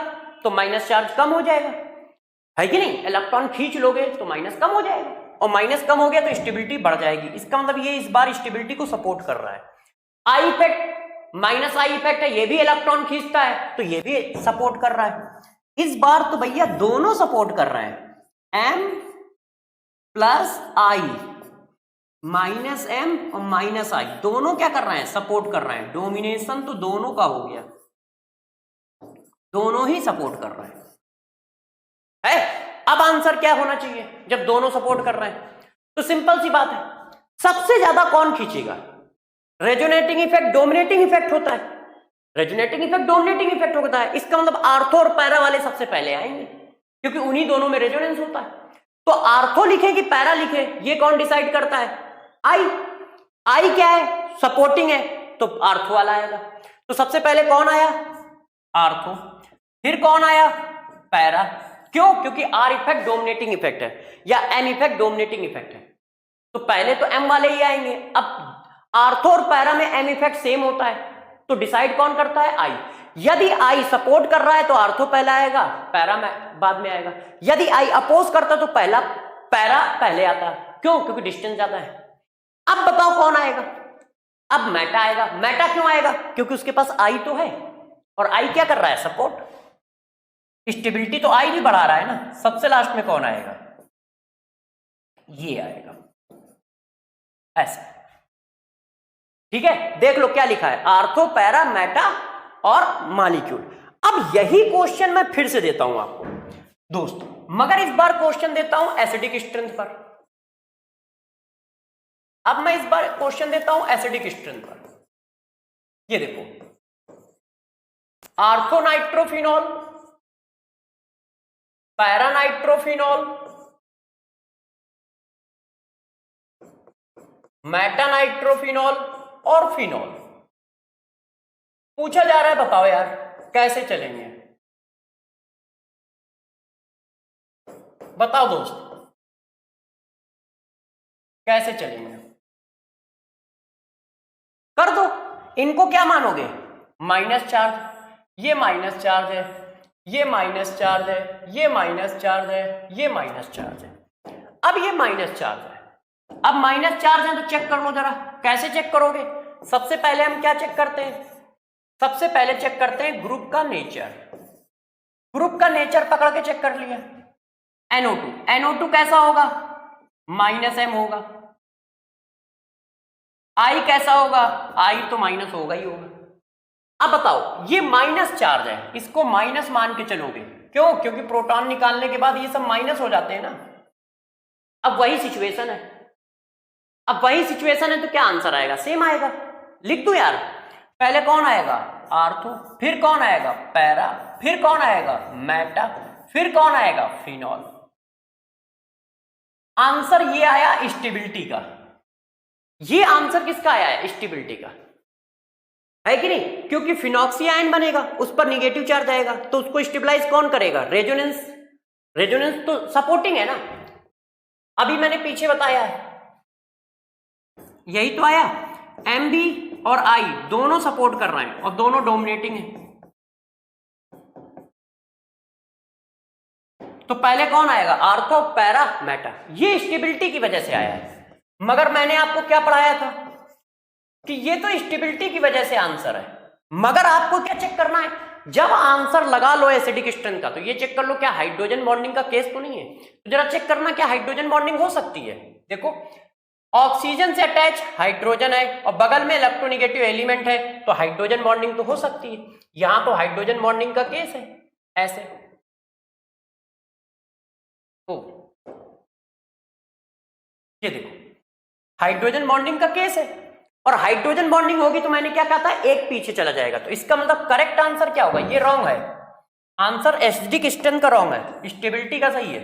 तो माइनस चार्ज कम हो जाएगा, है कि नहीं? इलेक्ट्रॉन खींच लोगे तो माइनस कम हो जाएगा, और माइनस कम हो गया तो स्टेबिलिटी बढ़ जाएगी। इसका मतलब ये इस बार स्टेबिलिटी को सपोर्ट कर रहा है। I effect, minus I effect है, ये भी इलेक्ट्रॉन खींचता है तो ये भी सपोर्ट कर रहा है। इस बार तो भैया दोनों सपोर्ट कर रहे हैं, M प्लस आई, माइनस M और माइनस आई, दोनों क्या कर रहे हैं? सपोर्ट कर रहे हैं। डोमिनेशन तो दोनों का हो गया, दोनों ही सपोर्ट कर रहे हैं, है? अब आंसर क्या होना चाहिए जब दोनों सपोर्ट कर रहे हैं? तो सिंपल सी बात है, सबसे ज्यादा कौन खींचेगा? रेजोनेटिंग इफेक्ट डोमिनेटिंग इफेक्ट होता है, रेजोनेटिंग इफेक्ट डोमिनेटिंग इफेक्ट होता है। इसका मतलब आर्थो और पैरा वाले सबसे पहले आएंगे, क्योंकि उन्हीं दोनों में रेजोनेंस होता है। तो आर्थो लिखे कि पैरा लिखे, ये कौन डिसाइड करता है? आई। आई क्या है? सपोर्टिंग है, तो आर्थो वाला आएगा। तो सबसे पहले कौन आया? आर्थो। फिर कौन आया? पैरा। क्यों? क्योंकि आर इफेक्ट डोमिनेटिंग इफेक्ट है या एम इफेक्ट डोमिनेटिंग इफेक्ट है, तो पहले तो एम वाले ही आएंगे। अब आर्थो और पैरा में एम इफेक्ट सेम होता है, तो डिसाइड कौन करता है? आई। यदि आई सपोर्ट कर रहा है तो आर्थो पहला आएगा, पैरा में बाद में आएगा। यदि आई अपोज करता तो पहला पैरा पहले आता। क्यों? क्योंकि डिस्टेंस ज्यादा है। अब बताओ कौन आएगा? अब मेटा आएगा। मेटा क्यों आएगा? क्योंकि उसके पास आई तो है, और आई क्या कर रहा है? सपोर्ट। स्टेबिलिटी तो आई भी बढ़ा रहा है ना। सबसे लास्ट में कौन आएगा? ये आएगा, ऐसा। ठीक है, देख लो क्या लिखा है, आर्थो, पैरा, मेटा और मॉलिक्यूल। अब यही क्वेश्चन मैं फिर से देता हूं आपको दोस्त, मगर इस बार क्वेश्चन देता हूं एसिडिक स्ट्रेंथ पर। अब मैं इस बार क्वेश्चन देता हूं एसिडिक स्ट्रेंथ पर। ये देखो, ortho nitrophenol, para nitrophenol, Meta nitrophenol और फिनॉल। पूछा जा रहा है बताओ यार कैसे चलेंगे? बताओ दोस्त कैसे चलेंगे? कर दो। इनको क्या मानोगे? Minus charge. ये माइनस चार्ज है, ये माइनस चार्ज है, ये माइनस चार्ज है, ये माइनस चार्ज है। अब ये माइनस चार्ज है, अब माइनस चार्ज है तो चेक कर लो जरा। कैसे चेक करोगे? सबसे पहले हम क्या चेक करते हैं? सबसे पहले चेक करते हैं ग्रुप का नेचर। ग्रुप का नेचर पकड़ के चेक कर लिया। NO2, NO2 कैसा होगा? -M होगा। I कैसा होगा? I तो माइनस होगा ही होगा। अब बताओ, ये माइनस चार्ज है, इसको माइनस मान के चलोगे, क्यों? क्योंकि प्रोटॉन निकालने के बाद ये सब माइनस हो जाते हैं ना। अब वही सिचुएशन है, अब वही सिचुएशन है तो क्या आंसर आएगा? सेम आएगा। लिख दो यार, पहले कौन आएगा? आर्थो, फिर कौन आएगा? पैरा, फिर कौन आएगा? मेटा, फिर कौन आएगा? फिनॉल। आंसर ये आया स्टेबिलिटी का। ये आंसर किसका आया है? स्टेबिलिटी का, है कि नहीं? क्योंकि फिनॉक्सी आयन बनेगा, उस पर निगेटिव चार्ज आएगा, तो उसको स्टेबलाइज कौन करेगा? रेजोनेंस। रेजोनेंस तो सपोर्टिंग है ना, अभी मैंने पीछे बताया है, यही तो आया। MB और I दोनों सपोर्ट कर रहे हैं और दोनों डोमिनेटिंग है। तो पहले कौन आएगा? Ortho, para, Meta. ये स्टेबिलिटी की वजह से आया है। मगर मैंने आपको क्या पढ़ाया था कि ये तो स्टेबिलिटी की वजह से आंसर है। मगर आपको क्या चेक करना है? जब आंसर लगा लो एसिडिक स्ट्रेंथ का, तो ये चेक कर लो क्या हाइड्रोजन बॉन्डिंग का केस तो नहीं है। तो जरा चेक करना क्या हाइड्रोजन बॉन्डिंग हो सकती है। देखो, ऑक्सीजन से अटैच हाइड्रोजन है और बगल में इलेक्ट्रोनेगेटिव एलिमेंट है, तो हाइड्रोजन बॉन्डिंग तो हो सकती है। यहां तो हाइड्रोजन बॉन्डिंग का केस है, ऐसे। ये देखो, हाइड्रोजन बॉन्डिंग का केस है, और हाइड्रोजन बॉन्डिंग होगी तो मैंने क्या कहा था? एक पीछे चला जाएगा। तो इसका मतलब करेक्ट आंसर क्या होगा? ये रॉन्ग है। आंसर एसिडिक स्ट्रेंथ का रॉन्ग है, स्टेबिलिटी का सही है।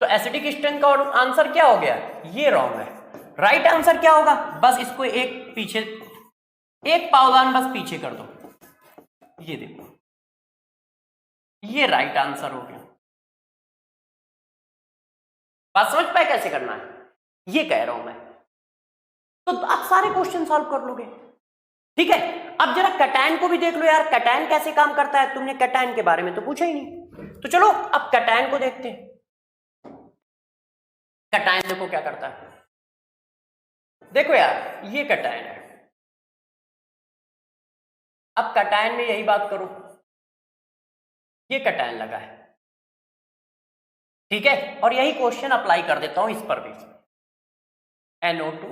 तो एसिडिक स्ट्रेंथ का आंसर क्या हो गया? ये रॉन्ग है। राइट आंसर क्या होगा? बस इसको एक पीछे, एक पावदान बस पीछे कर दो। ये देखो, ये राइट आंसर हो गया। बात समझ पाए कैसे करना है? ये कह रहा हूं मैं। तो आप सारे क्वेश्चन सॉल्व कर लोगे, ठीक है। अब जरा कैटायन को भी देख लो यार, कैटायन कैसे काम करता है। तुमने कैटायन के बारे में तो पूछा ही नहीं, तो चलो अब कैटायन को देखते हैं। कैटायन देखो क्या करता है। देखो यार, ये कैटायन है। अब कैटायन में यही बात करो, ये कैटायन लगा है, ठीक है। और यही क्वेश्चन अप्लाई कर देता हूं इस पर भी। NO2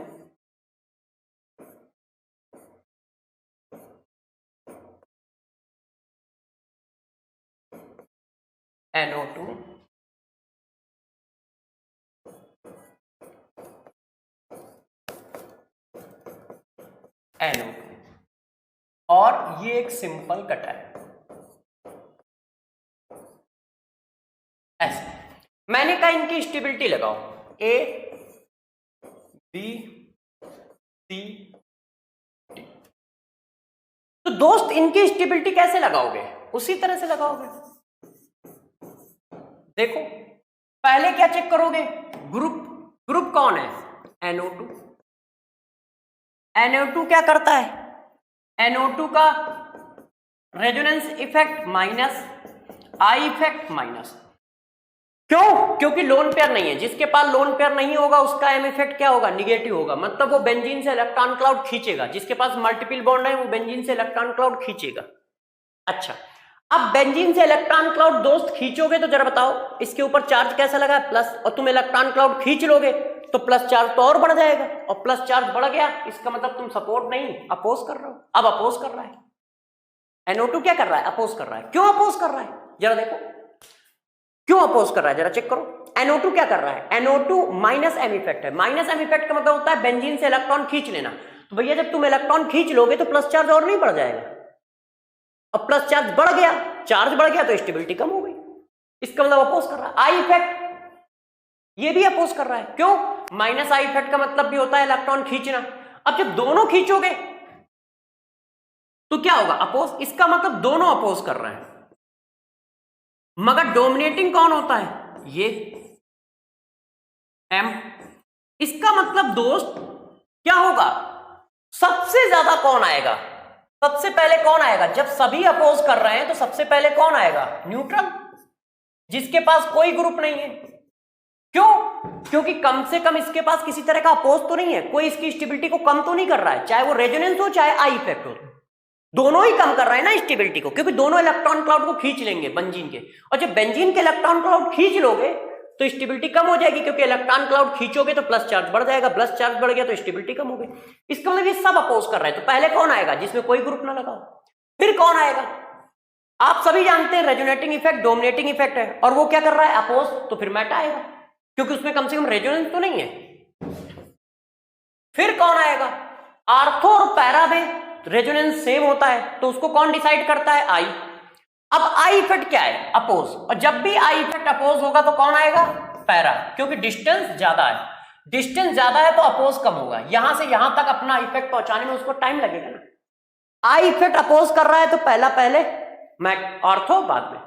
NO2 NO2 और ये एक सिंपल कैटायन ऐसे। मैंने कहा इनकी स्टेबिलिटी लगाओ, A B C D। तो दोस्त इनकी स्टेबिलिटी कैसे लगाओगे? उसी तरह से लगाओगे। देखो, पहले क्या चेक करोगे? ग्रुप कौन है? NO2। NO2 क्या करता है? NO2 का resonance effect minus, I effect minus. क्यों? क्योंकि लोन पेयर नहीं है। जिसके पास लोन पेयर नहीं होगा उसका M इफेक्ट क्या होगा? निगेटिव होगा। मतलब वो बेंजीन से इलेक्ट्रॉन क्लाउड खींचेगा। जिसके पास मल्टीपल बॉन्ड है वो बेंजीन से इलेक्ट्रॉन क्लाउड खींचेगा। अच्छा, अब बेंजीन से इलेक्ट्रॉन क्लाउड दोस्त खींचोगे तो जरा बताओ इसके ऊपर चार्ज कैसा लगा है? प्लस। और तुम इलेक्ट्रॉन क्लाउड खींच लोगे तो प्लस चार्ज तो और बढ़ जाएगा, और प्लस चार्ज बढ़ गया इसका मतलब तुम सपोर्ट नहीं, अपोज कर रहे हो। अब अपोज कर रहा है, NO2 क्या कर रहा है? अपोज कर रहा है। क्यों अपोज कर रहा है? जरा देखो क्यों अपोज कर रहा है, जरा चेक करो। NO2 क्या कर रहा है? NO2 माइनस M इफेक्ट है। माइनस M इफेक्ट का मतलब होता है बेंजीन से इलेक्ट्रॉन खींच लेना। तो भैया जब तुम इलेक्ट्रॉन खींच लोगे तो प्लस चार्ज और नहीं बढ़ जाएगा, और प्लस चार्ज बढ़ गया, चार्ज बढ़ गया तो स्टेबिलिटी कम हो गई। इसका मतलब अपोज कर रहा है। I इफेक्ट ये भी अपोज कर रहा है। क्यों? माइनस I इफेक्ट का मतलब भी होता है इलेक्ट्रॉन खींचना। अब जब दोनों खींचोगे तो क्या होगा? अपोज। इसका मतलब दोनों अपोज कर रहे हैं। मगर डोमिनेटिंग कौन होता है? ये M। इसका मतलब दोस्त क्या होगा? सबसे ज्यादा कौन आएगा? सबसे पहले कौन आएगा? जब सभी अपोज कर रहे हैं तो सबसे पहले कौन आएगा? न्यूट्रल, जिसके पास कोई ग्रुप नहीं है। क्यों? क्योंकि कम से कम इसके पास किसी तरह का अपोज तो नहीं है, कोई इसकी स्टेबिलिटी को कम तो नहीं कर रहा है, चाहे वो रेजोनेंस हो चाहे I इफेक्ट हो। दोनों ही कम कर रहे हैं ना स्टेबिलिटी को, क्योंकि दोनों इलेक्ट्रॉन क्लाउड को खींच लेंगे बेंजीन के, और जब बेंजीन के इलेक्ट्रॉन क्लाउड खींच लोगे तो स्टेबिलिटी कम हो जाएगी, क्योंकि इलेक्ट्रॉन क्लाउड खींचोगे तो प्लस चार्ज बढ़ जाएगा, प्लस चार्ज बढ़ गया तो स्टेबिलिटी कम हो गई। इसका मतलब ये सब अपोज कर रहे हैं। तो पहले कौन आएगा? जिसमें कोई ग्रुप ना लगा। फिर कौन आएगा? आप सभी जानते हैं रेजोनेटिंग इफेक्ट डोमिनेटिंग इफेक्ट है, और वो क्या कर रहा है? अपोज। तो फिर मेटा आएगा, क्योंकि उसमें कम से कम रेजोनेंस तो नहीं है। फिर कौन आएगा? आर्थो और पैरा में रेजोनेंस सेम होता है, तो उसको कौन डिसाइड करता है? आई। अब आई इफेक्ट क्या है? अपोज। और जब भी आई इफेक्ट अपोज होगा तो कौन आएगा? पैरा, क्योंकि डिस्टेंस ज्यादा है। डिस्टेंस ज्यादा है तो अपोज कम होगा। यहां से यहां तक अपना इफेक्ट पहुंचाने में उसको टाइम लगेगा ना। आई इफेक्ट अपोज कर रहा है तो पहला पहले ऑर्थो बाद में।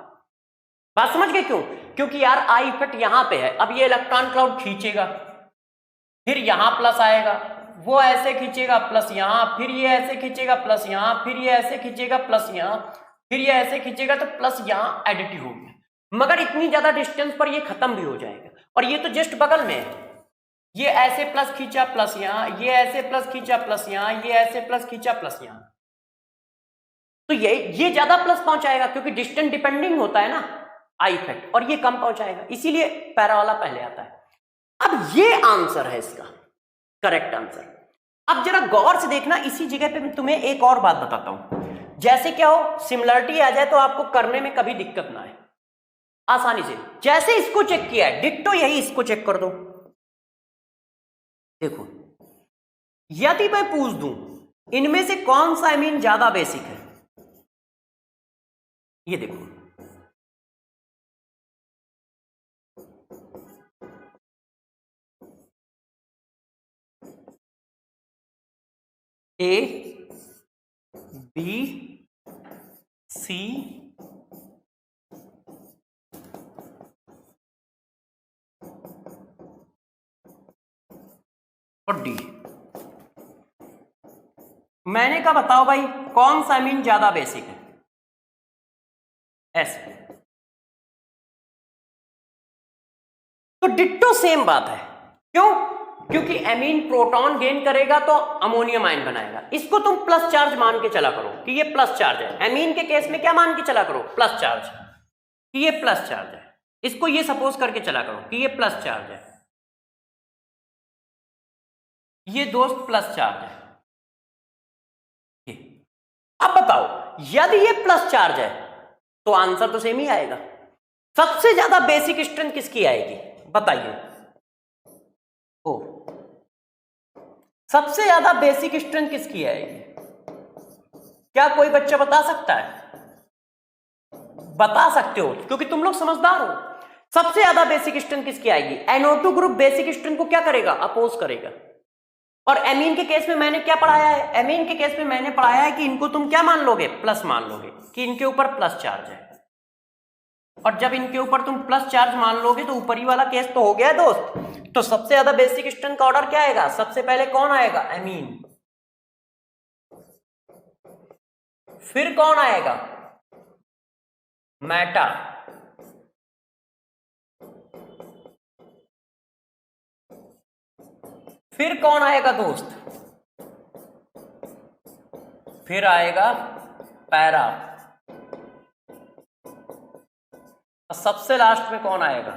बात समझ गए क्यों? क्योंकि यार आई इफेक्ट यहां पे है। अब ये इलेक्ट्रॉन क्लाउड खींचेगा, फिर यहां प्लस आएगा, वो ऐसे खींचेगा प्लस यहां, फिर ये ऐसे खींचेगा प्लस यहां, फिर ये ऐसे खींचेगा प्लस यहां, फिर ये ऐसे खींचेगा तो प्लस यहां एडिटिव हो गया। मगर इतनी ज्यादा डिस्टेंस पर ये खत्म भी हो जाएगा, और ये तो जस्ट बगल में है। ये ऐसे प्लस खींचा प्लस यहां, ये ऐसे प्लस खींचा प्लस यहां, ये ऐसे प्लस खींचा प्लस यहां, तो ये ज्यादा प्लस पहुंचाएगा, क्योंकि डिस्टेंस डिपेंडिंग होता है ना आई इफेक्ट, और ये कम पहुंचाएगा, इसीलिए पैरा वाला पहले आता है। अब ये आंसर है इसका करेक्ट आंसर। अब जरा गौर से देखना, इसी जगह पे मैं तुम्हें एक और बात बताता हूं। जैसे क्या हो, सिमिलरिटी आ जाए तो आपको करने में कभी दिक्कत ना आए, आसानी से। जैसे इसको चेक किया है, डिट्टो यही इसको चेक कर दो। देखो, यदि मैं पूछ दूं इनमें से कौन सा एमीन ज्यादा बेसिक है, ये देखो, ए बी सी और डी। मैंने कहा बताओ भाई कौन सा एमीन ज्यादा बेसिक है? ऐसे तो डिट्टो सेम बात है। क्यों? क्योंकि एमीन प्रोटॉन गेन करेगा तो अमोनियम आयन बनाएगा। इसको तुम प्लस चार्ज मान के चला करो कि ये प्लस चार्ज है। एमीन के केस में क्या मान के चला करो? प्लस चार्ज, कि ये प्लस चार्ज है। इसको ये सपोज करके चला करो कि ये प्लस चार्ज है, ये दोस्त प्लस चार्ज है। अब बताओ, यदि ये प्लस चार्ज है तो आंसर तो सेम ही आएगा। सबसे ज्यादा बेसिक स्ट्रेंथ किसकी आएगी बताइए? ओ, सबसे ज्यादा बेसिक स्ट्रेंथ किसकी आएगी? क्या कोई बच्चा बता सकता है? बता सकते हो क्योंकि तुम लोग समझदार हो। सबसे ज्यादा बेसिक स्ट्रेंथ किसकी आएगी? NO2 ग्रुप बेसिक स्ट्रेंथ को क्या करेगा? अपोज करेगा। और एमीन के केस में मैंने क्या पढ़ाया है? एमीन के केस में मैंने पढ़ाया है कि इनको तुम क्या मान लोगे? प्लस मान लोगे, कि इनके ऊपर प्लस चार्ज है। और जब इनके ऊपर तुम प्लस चार्ज मान लोगे तो ऊपरी वाला केस तो हो गया दोस्त। तो सबसे ज्यादा बेसिक स्ट्रेंथ का ऑर्डर क्या आएगा? सबसे पहले कौन आएगा? एमीन। फिर कौन आएगा? मेटा। फिर कौन आएगा दोस्त? फिर आएगा पैरा। सबसे लास्ट में कौन आएगा?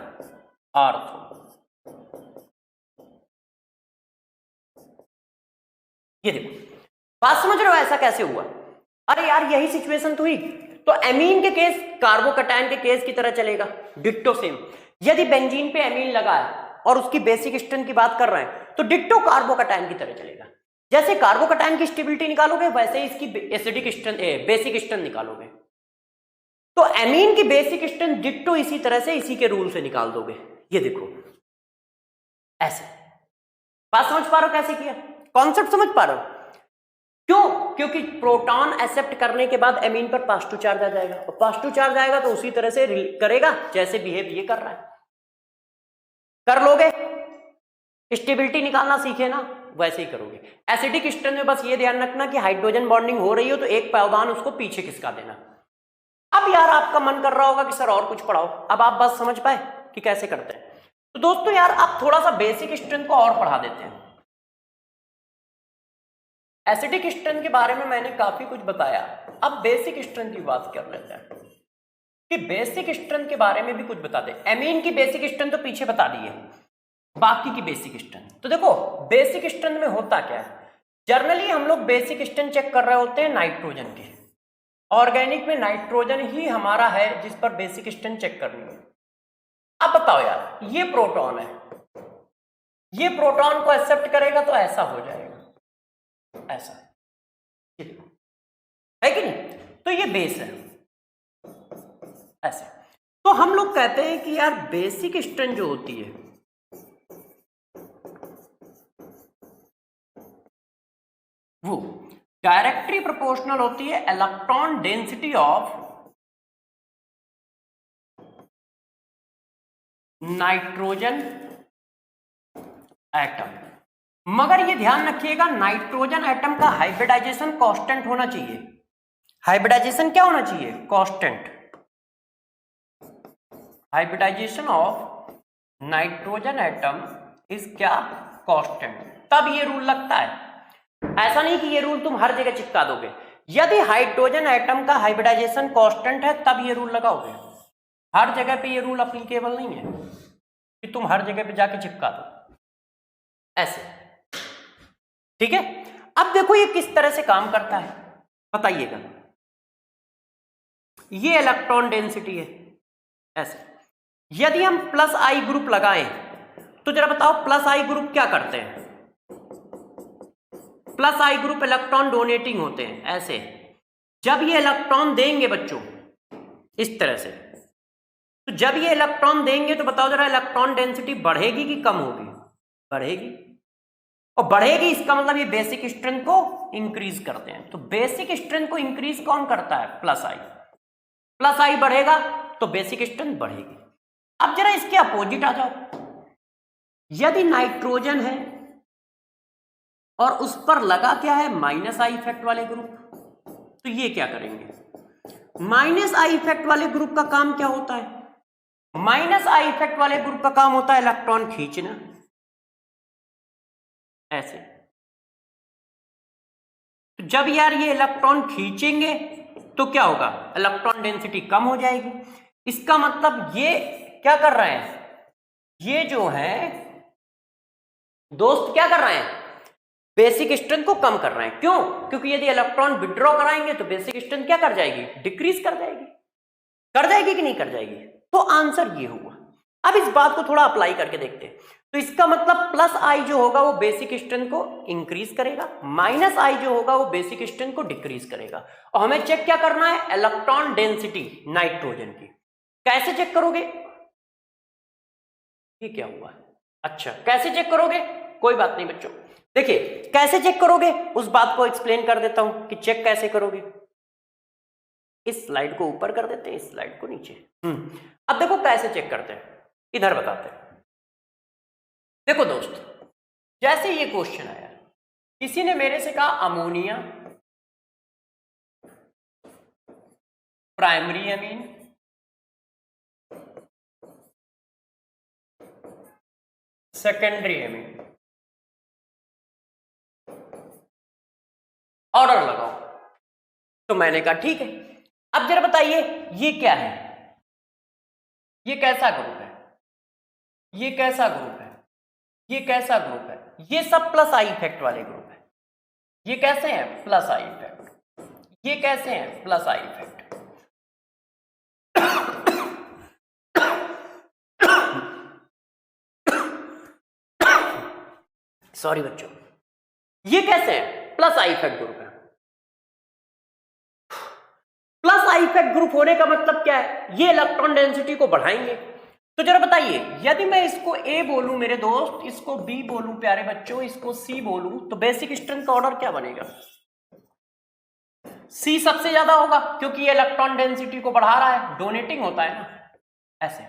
आर्थो। ये देखो, बात समझ रहे हो ऐसा कैसे हुआ? अरे यार यही सिचुएशन तो हुई। तो एमीन के केस कार्बोकैटायन के केस की तरह चलेगा, डिट्टो सेम। यदि बेंजीन पे एमीन लगा है और उसकी बेसिक स्ट्रेंथ की बात कर रहे हैं तो डिट्टो कार्बोकैटायन की तरह चलेगा। जैसे कार्बोकैटायन की स्टेबिलिटी निकालोगे वैसे ही इसकी एसिडिक स्ट्रेंथ बेसिक स्ट्रेंथ निकालोगे। तो एमीन की बेसिक स्ट्रेंथ डिट्टो इसी तरह से इसी के रूल से निकाल दोगे। ये देखो ऐसे। बात समझ पा रहे हो कैसे किया? कॉन्सेप्ट समझ पा रहे हो? क्यों? क्योंकि प्रोटॉन एक्सेप्ट करने के बाद एमीन पर पॉजिटिव चार्ज आ जाएगा, और पॉजिटिव चार्ज आएगा तो उसी तरह से करेगा जैसे बिहेव ये कर रहा है। कर लोगे? स्टेबिलिटी निकालना सीखे ना, वैसे ही करोगे। एसिडिक स्ट्रेंथ में बस ये ध्यान रखना कि हाइड्रोजन बॉन्डिंग हो रही हो तो एक पावदान उसको पीछे खिसका देना। अब यार आपका मन कर रहा होगा कि सर और कुछ पढ़ाओ। अब आप बस समझ पाए कि कैसे करते हैं? तो दोस्तों यार आप थोड़ा सा बेसिक स्ट्रेंथ को और पढ़ा देते हैं। एसिडिक स्ट्रेंथ के बारे में मैंने काफी कुछ बताया, अब बेसिक स्ट्रेंथ की बात कर लेते हैं कि बेसिक स्ट्रेंथ के बारे में भी कुछ बता दे। एमीन की बेसिक स्ट्रेंथ तो पीछे बता दी है, बाकी की बेसिक स्ट्रेंथ तो देखो बेसिक स्ट्रेंथ में होता क्या है। जनरली हम लोग बेसिक स्ट्रेंथ चेक कर रहे होते हैं नाइट्रोजन के, ऑर्गेनिक में नाइट्रोजन ही हमारा है जिस पर बेसिक स्ट्रेंथ चेक करनी है। अब बताओ यार, ये प्रोटॉन है, ये प्रोटॉन को एक्सेप्ट करेगा तो ऐसा हो जाएगा, ऐसा है कि नहीं, तो ये बेस है ऐसे। तो हम लोग कहते हैं कि यार बेसिक स्ट्रेंथ जो होती है वो डायरेक्टली प्रोपोर्शनल होती है electron density of nitrogen atom. मगर ये ध्यान रखिएगा नाइट्रोजन एटम का हाइब्रिडाइजेशन कांस्टेंट होना चाहिए। हाइब्रिडाइजेशन क्या होना चाहिए? Constant. Hybridisation of nitrogen atom is क्या? कांस्टेंट। तब ये रूल लगता है, ऐसा नहीं कि ये रूल तुम हर जगह चिपका दोगे। यदि हाइड्रोजन एटम का हाइब्रिडाइजेशन कांस्टेंट है तब ये रूल लगाओगे, हर जगह पे ये रूल अप्लीकेबल नहीं है कि तुम हर जगह पे जाके चिपका दो ऐसे, ठीक है। अब देखो ये किस तरह से काम करता है बताइएगा। ये इलेक्ट्रॉन डेंसिटी है ऐसे, यदि हम प्लस आई ग्रुप लगाएं तो जरा बताओ प्लस आई ग्रुप क्या करते हैं? प्लस आई ग्रुप इलेक्ट्रॉन डोनेटिंग होते हैं ऐसे। जब ये इलेक्ट्रॉन देंगे बच्चों इस तरह से, तो जब ये इलेक्ट्रॉन देंगे तो बताओ जरा इलेक्ट्रॉन डेंसिटी बढ़ेगी कि कम होगी? बढ़ेगी। और बढ़ेगी इसका मतलब ये बेसिक स्ट्रेंथ को इंक्रीज करते हैं। तो बेसिक स्ट्रेंथ को इंक्रीज कौन करता है? प्लस आई। प्लस आई बढ़ेगा तो बेसिक स्ट्रेंथ बढ़ेगी। अब जरा इसके अपोजिट आ जाओ। यदि नाइट्रोजन है और उस पर लगा क्या है? माइनस आई इफेक्ट वाले ग्रुप, तो ये क्या करेंगे? माइनस आई इफेक्ट वाले ग्रुप का काम क्या होता है? माइनस आई इफेक्ट वाले ग्रुप का काम होता है इलेक्ट्रॉन खींचना ऐसे। तो जब यार ये इलेक्ट्रॉन खींचेंगे तो क्या होगा? इलेक्ट्रॉन डेंसिटी कम हो जाएगी। इसका मतलब ये क्या कर रहे हैं? ये जो है दोस्त क्या कर रहे हैं? बेसिक स्ट्रेंथ को कम कर रहे हैं। क्यों? क्योंकि यदि इलेक्ट्रॉन विड्रॉ कराएंगे तो बेसिक स्ट्रेंथ क्या कर जाएगी? डिक्रीज कर जाएगी। कर जाएगी कि नहीं कर जाएगी? तो आंसर ये हुआ। अब इस बात को थोड़ा अप्लाई करके देखते हैं। तो इसका मतलब प्लस आई जो होगा वो बेसिक स्ट्रेंथ को इंक्रीज करेगा, माइनस आई जो होगा वो बेसिक स्ट्रेंथ को डिक्रीज करेगा। और हमें चेक क्या करना है? इलेक्ट्रॉन डेंसिटी नाइट्रोजन की। कैसे चेक करोगे? ये क्या हुआ? अच्छा, कैसे चेक करोगे? कोई बात नहीं बच्चों, देखिए कैसे चेक करोगे उस बात को एक्सप्लेन कर देता हूं कि चेक कैसे करोगे। इस स्लाइड को ऊपर कर देते हैं, इस स्लाइड को नीचे। अब देखो कैसे चेक करते हैं, इधर बताते हैं। देखो दोस्त, जैसे ये क्वेश्चन आया, किसी ने मेरे से कहा ammonia primary amine, secondary amine, order लगाओ। तो मैंने कहा ठीक है। अब जरा बताइए ये क्या है? ये कैसा ग्रुप है? ये कैसा ग्रुप है? ये कैसा ग्रुप है? ये सब प्लस आई इफेक्ट वाले ग्रुप है। ये कैसे हैं? Plus I effect. ये कैसे हैं? Plus I effect. सॉरी बच्चों, ये कैसे हैं? प्लस आई इफेक्ट ग्रुप है। प्लस आई इफेक्ट ग्रुप होने का मतलब क्या है? ये इलेक्ट्रॉन डेंसिटी को बढ़ाएंगे। तो जरा बताइए, यदि मैं इसको ए बोलूं मेरे दोस्त, इसको बी बोलूं प्यारे बच्चों, इसको सी बोलूं, तो बेसिक स्ट्रेंथ का ऑर्डर क्या बनेगा? सी सबसे ज्यादा होगा क्योंकि ये इलेक्ट्रॉन डेंसिटी को बढ़ा रहा है, डोनेटिंग होता है ना ऐसे।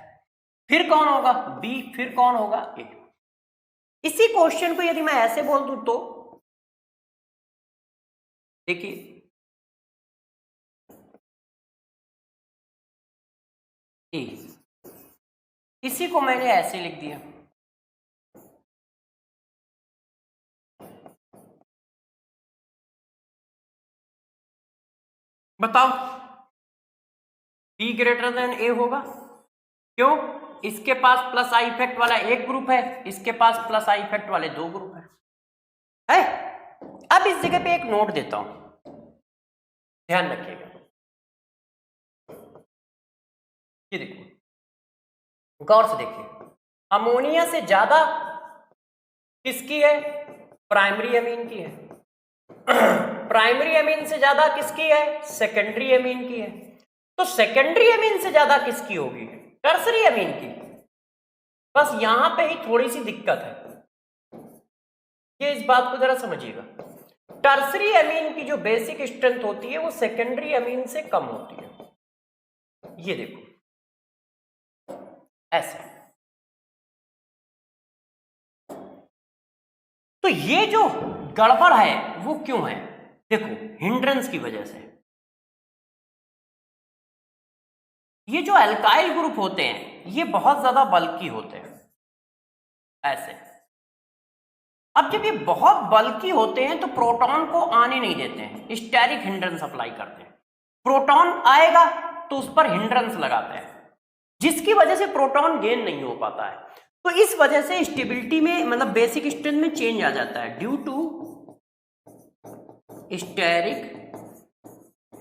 फिर कौन होगा? बी। फिर कौन होगा? ए। इसी क्वेश्चन को यदि मैं ऐसे बोल दूं तो देखिए, इसी को मैंने ऐसे लिख दिया, बताओ, P ग्रेटर देन A होगा। क्यों? इसके पास प्लस आई इफेक्ट वाला एक ग्रुप है, इसके पास प्लस आई इफेक्ट वाले दो ग्रुप है? अब इस जगह पे एक नोट देता हूं, ध्यान रखिएगा। ये देखो, गौर से देखिए, अमोनिया से ज्यादा किसकी है? प्राइमरी अमीन की है। प्राइमरी अमीन से ज्यादा किसकी है? सेकेंडरी अमीन की है। तो सेकेंडरी अमीन से ज्यादा किसकी होगी? टर्सरी अमीन की। बस यहां पे ही थोड़ी सी दिक्कत है, ये इस बात को जरा समझिएगा। टर्सरी अमीन की जो बेसिक स्ट्रेंथ होती है वो सेकेंडरी अमीन से कम होती है। ये देखो ऐसे। तो ये जो गड़बड़ है वो क्यों है? देखो, हिंड्रेंस की वजह से। ये जो अल्काइल ग्रुप होते हैं ये बहुत ज्यादा बल्की होते हैं, ऐसे। अब जब ये बहुत बल्की होते हैं तो प्रोटॉन को आने नहीं देते हैं, स्टेरिक हिंड्रेंस अप्लाई करते हैं। प्रोटॉन आएगा तो उस पर हिंड्रेंस लगाते हैं, जिसकी वजह से प्रोटॉन गेन नहीं हो पाता है। तो इस वजह से स्टेबिलिटी में, मतलब बेसिक स्ट्रेंथ में चेंज आ जाता है, due to steric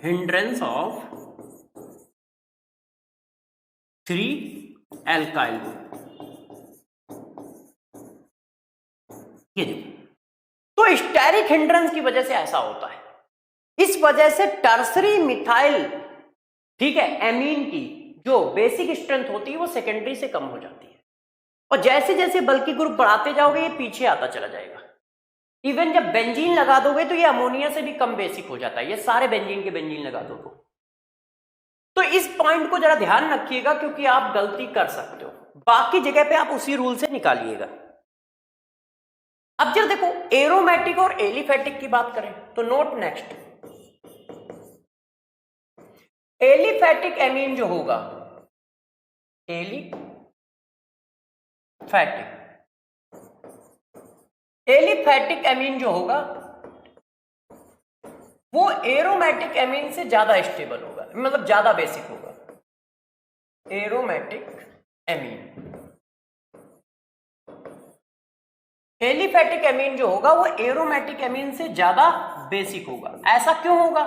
hindrance of 3 alkyl group. ये देखो, तो स्टेरिक हिंड्रेंस की वजह से ऐसा होता है। इस वजह से टर्सरी मिथाइल, ठीक है, एमीन की जो बेसिक स्ट्रेंथ होती है वो सेकेंडरी से कम हो जाती है, और जैसे जैसे बल्कि ग्रुप बढ़ाते जाओगे ये पीछे आता चला जाएगा। इवन जब बेंजीन लगा दोगे तो ये अमोनिया से भी कम बेसिक हो जाता है। ये सारे बेंजीन के बेंजीन लगा दो तो इस पॉइंट को जरा ध्यान रखिएगा, क्योंकि आप गलती कर सकते हो। बाकी जगह पे आप उसी रूल से निकालिएगा। अब जब देखो, एरोमेटिक और एलिफेटिक की बात करें तो नोट नेक्स्ट, एलिफेटिक एमीन जो होगा, एलिफेटिक एमीन जो होगा वो एरोमेटिक एमीन से ज्यादा स्टेबल होगा, मतलब ज्यादा बेसिक होगा। एरोमेटिक एमीन, एलिफेटिक एमीन जो होगा वो एरोमेटिक एमीन से ज्यादा बेसिक होगा। ऐसा क्यों होगा?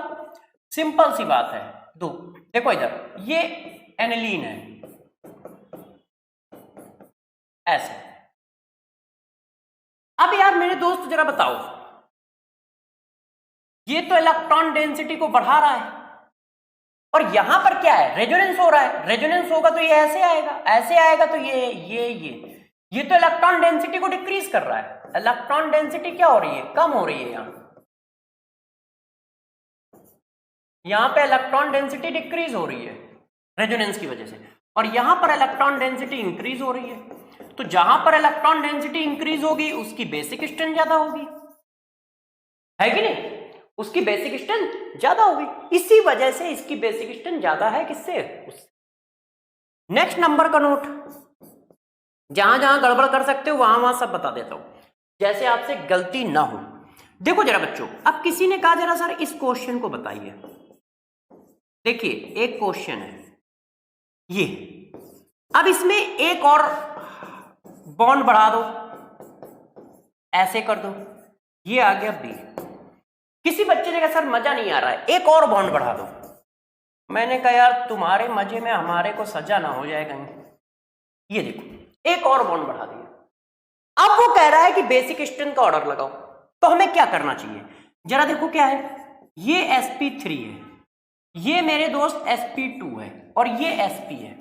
सिंपल सी बात है। देखो इधर, ये एनिलीन है, ऐसे। अब यार मेरे दोस्त जरा बताओ, ये तो इलेक्ट्रॉन डेंसिटी को बढ़ा रहा है, और यहां पर क्या है? रेजोनेंस हो रहा है। रेजोनेंस होगा तो ये ऐसे आएगा, ऐसे आएगा तो ये तो इलेक्ट्रॉन डेंसिटी को डिक्रीज कर रहा है। इलेक्ट्रॉन डेंसिटी क्या हो रही है? कम हो रही है। यहां पे इलेक्ट्रॉन डेंसिटी डिक्रीज हो रही है रेजोनेंस की वजह से, और यहां पर इलेक्ट्रॉन डेंसिटी इंक्रीज हो रही है। तो जहां पर इलेक्ट्रॉन डेंसिटी इंक्रीज होगी उसकी बेसिक स्ट्रेंथ ज्यादा होगी, है कि नहीं? उसकी बेसिक स्ट्रेंथ ज्यादा होगी। इसी वजह से इसकी बेसिक स्ट्रेंथ ज्यादा है किससे? उससे। नेक्स्ट नंबर का नोट, जहां जहां गड़बड़ कर सकते हो वहां वहां सब बता देता हूं, जैसे आपसे गलती ना हो। देखो जरा बच्चों, अब किसी ने कहा जरा सर इस क्वेश्चन को बताइए। देखिए, एक क्वेश्चन है ये, अब इसमें एक और बॉन्ड बढ़ा दो, ऐसे कर दो, ये आ गया बी। किसी बच्चे ने कहा सर मजा नहीं आ रहा है, एक और बॉन्ड बढ़ा दो। मैंने कहा यार तुम्हारे मजे में हमारे को सजा ना हो जाए कहीं। ये देखो, एक और बॉन्ड बढ़ा दिया। अब वो कह रहा है कि बेसिक स्ट्रेंथ का ऑर्डर लगाओ, तो हमें क्या करना चाहिए? जरा देखो क्या है, ये sp3 है, ये मेरे दोस्त sp2 है, और ये sp है।